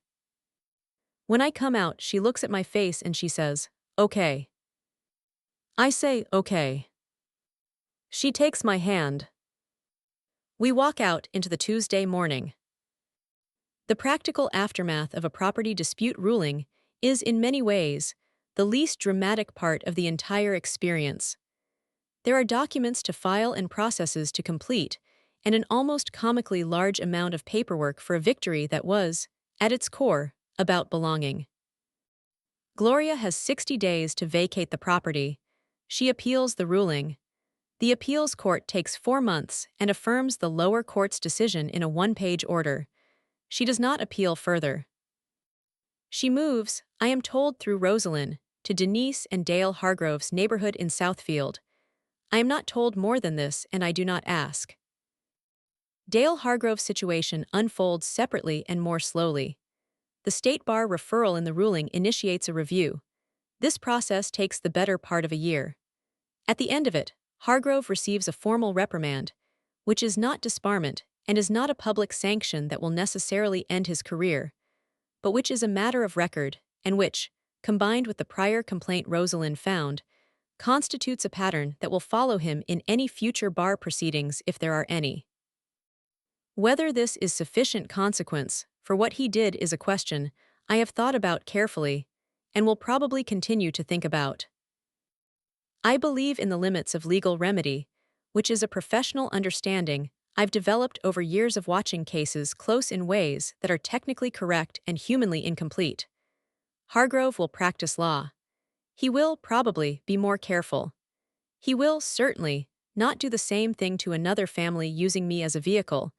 Speaker 1: When I come out, she looks at my face and she says, "Okay." I say, "Okay." She takes my hand. We walk out into the Tuesday morning. The practical aftermath of a property dispute ruling is, in many ways, the least dramatic part of the entire experience. There are documents to file and processes to complete, and an almost comically large amount of paperwork for a victory that was, at its core, about belonging. Gloria has 60 days to vacate the property. She appeals the ruling. The appeals court takes 4 months and affirms the lower court's decision in a one-page order. She does not appeal further. She moves, I am told through Rosalind, to Denise and Dale Hargrove's neighborhood in Southfield. I am not told more than this, and I do not ask. Dale Hargrove's situation unfolds separately and more slowly. The State Bar referral in the ruling initiates a review. This process takes the better part of a year. At the end of it, Hargrove receives a formal reprimand, which is not disbarment and is not a public sanction that will necessarily end his career, but which is a matter of record and which, combined with the prior complaint Rosalind found, constitutes a pattern that will follow him in any future bar proceedings if there are any. Whether this is sufficient consequence for what he did is a question I have thought about carefully and will probably continue to think about. I believe in the limits of legal remedy, which is a professional understanding I've developed over years of watching cases close in ways that are technically correct and humanly incomplete. Hargrove will practice law. He will, probably, be more careful. He will, certainly, not do the same thing to another family using me as a vehicle,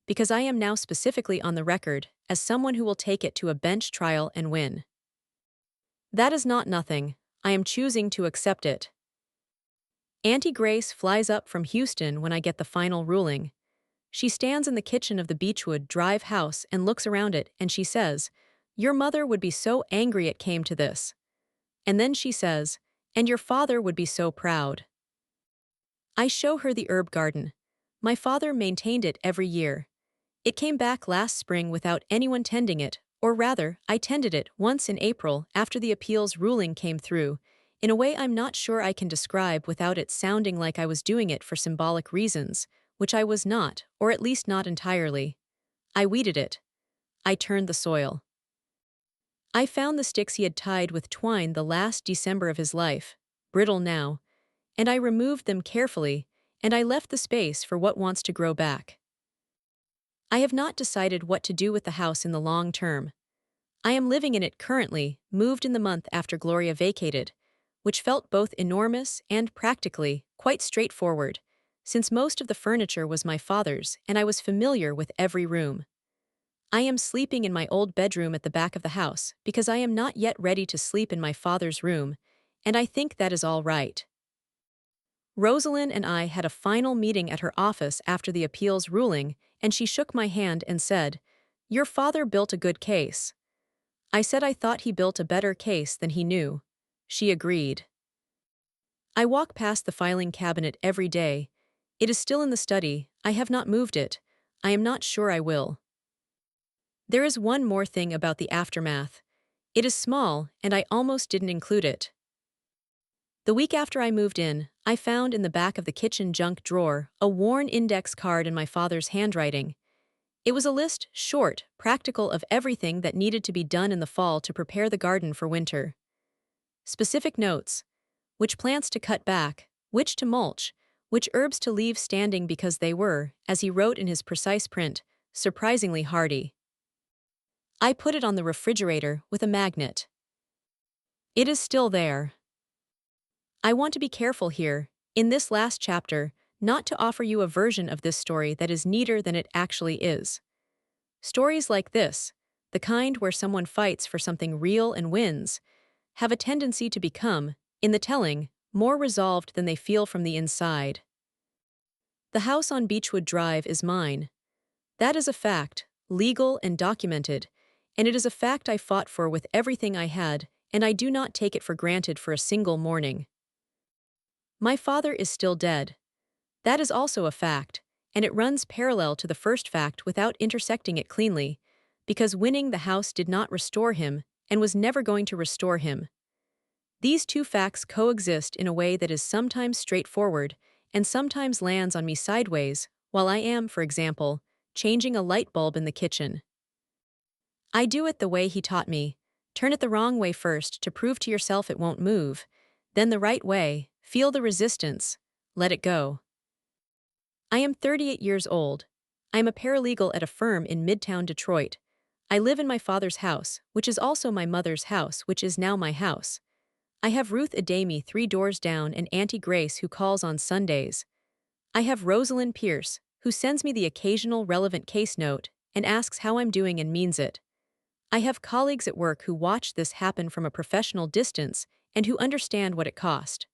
Speaker 1: because I am now specifically on the record as someone who will take it to a bench trial and win. That is not nothing. I am choosing to accept it. Auntie Grace flies up from Houston when I get the final ruling. She stands in the kitchen of the Beechwood Drive house and looks around it, and she says, "Your mother would be so angry it came to this." And then she says, "And your father would be so proud." I show her the herb garden. My father maintained it every year. It came back last spring without anyone tending it, or rather, I tended it once in April after the appeals ruling came through, in a way I'm not sure I can describe without it sounding like I was doing it for symbolic reasons, which I was not, or at least not entirely. I weeded it. I turned the soil. I found the sticks he had tied with twine the last December of his life, brittle now, and I removed them carefully, and I left the space for what wants to grow back. I have not decided what to do with the house in the long term. I am living in it currently, moved in the month after Gloria vacated, which felt both enormous and, practically, quite straightforward, since most of the furniture was my father's and I was familiar with every room. I am sleeping in my old bedroom at the back of the house because I am not yet ready to sleep in my father's room, and I think that is all right. Rosalind and I had a final meeting at her office after the appeals ruling, and she shook my hand and said, "Your father built a good case." I said I thought he built a better case than he knew. She agreed. I walk past the filing cabinet every day. It is still in the study. I have not moved it. I am not sure I will. There is one more thing about the aftermath. It is small, and I almost didn't include it. The week after I moved in, I found in the back of the kitchen junk drawer a worn index card in my father's handwriting. It was a list, short, practical, of everything that needed to be done in the fall to prepare the garden for winter. Specific notes: which plants to cut back, which to mulch, which herbs to leave standing because they were, as he wrote in his precise print, surprisingly hardy. I put it on the refrigerator with a magnet. It is still there. I want to be careful here, in this last chapter, not to offer you a version of this story that is neater than it actually is. Stories like this, the kind where someone fights for something real and wins, have a tendency to become, in the telling, more resolved than they feel from the inside. The house on Beechwood Drive is mine. That is a fact, legal and documented, and it is a fact I fought for with everything I had, and I do not take it for granted for a single morning. My father is still dead. That is also a fact, and it runs parallel to the first fact without intersecting it cleanly, because winning the house did not restore him, and was never going to restore him. These two facts coexist in a way that is sometimes straightforward and sometimes lands on me sideways, while I am, for example, changing a light bulb in the kitchen. I do it the way he taught me. Turn it the wrong way first to prove to yourself it won't move, then the right way, feel the resistance, let it go. I am 38 years old. I am a paralegal at a firm in Midtown Detroit. I live in my father's house, which is also my mother's house, which is now my house. I have Ruth Adami 3 doors down and Auntie Grace who calls on Sundays. I have Rosalind Pierce, who sends me the occasional relevant case note and asks how I'm doing and means it. I have colleagues at work who watch this happen from a professional distance and who understand what it cost.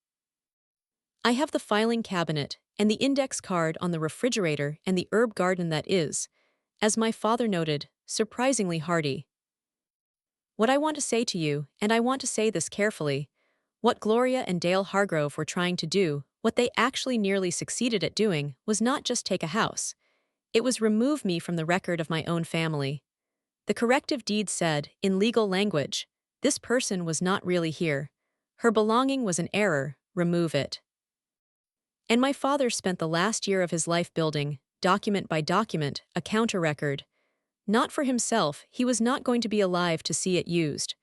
Speaker 1: I have the filing cabinet and the index card on the refrigerator and the herb garden that is, as my father noted, surprisingly hardy. What I want to say to you, and I want to say this carefully, what Gloria and Dale Hargrove were trying to do, what they actually nearly succeeded at doing, was not just take a house. It was remove me from the record of my own family. The corrective deed said, in legal language, this person was not really here. Her belonging was an error, remove it. And my father spent the last year of his life building, document by document, a counter-record. Not for himself, he was not going to be alive to see it used.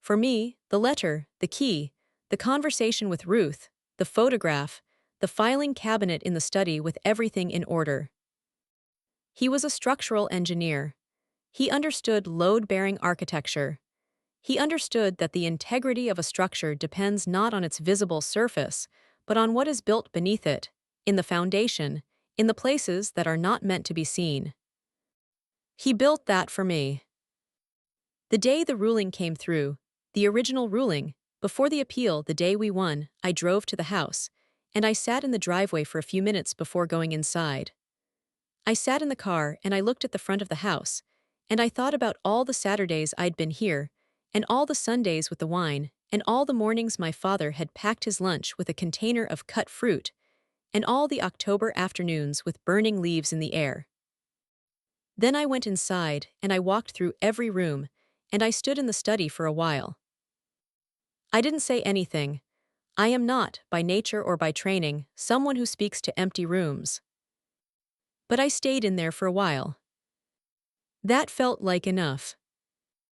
Speaker 1: For me, the letter, the key, the conversation with Ruth, the photograph, the filing cabinet in the study with everything in order. He was a structural engineer. He understood load-bearing architecture. He understood that the integrity of a structure depends not on its visible surface, but on what is built beneath it, in the foundation, in the places that are not meant to be seen. He built that for me. The day the ruling came through, the original ruling, before the appeal the day we won, I drove to the house, and I sat in the driveway for a few minutes before going inside. I sat in the car and I looked at the front of the house, and I thought about all the Saturdays I'd been here, and all the Sundays with the wine, and all the mornings my father had packed his lunch with a container of cut fruit, and all the October afternoons with burning leaves in the air. Then I went inside and I walked through every room, and I stood in the study for a while. I didn't say anything. I am not, by nature or by training, someone who speaks to empty rooms. But I stayed in there for a while. That felt like enough.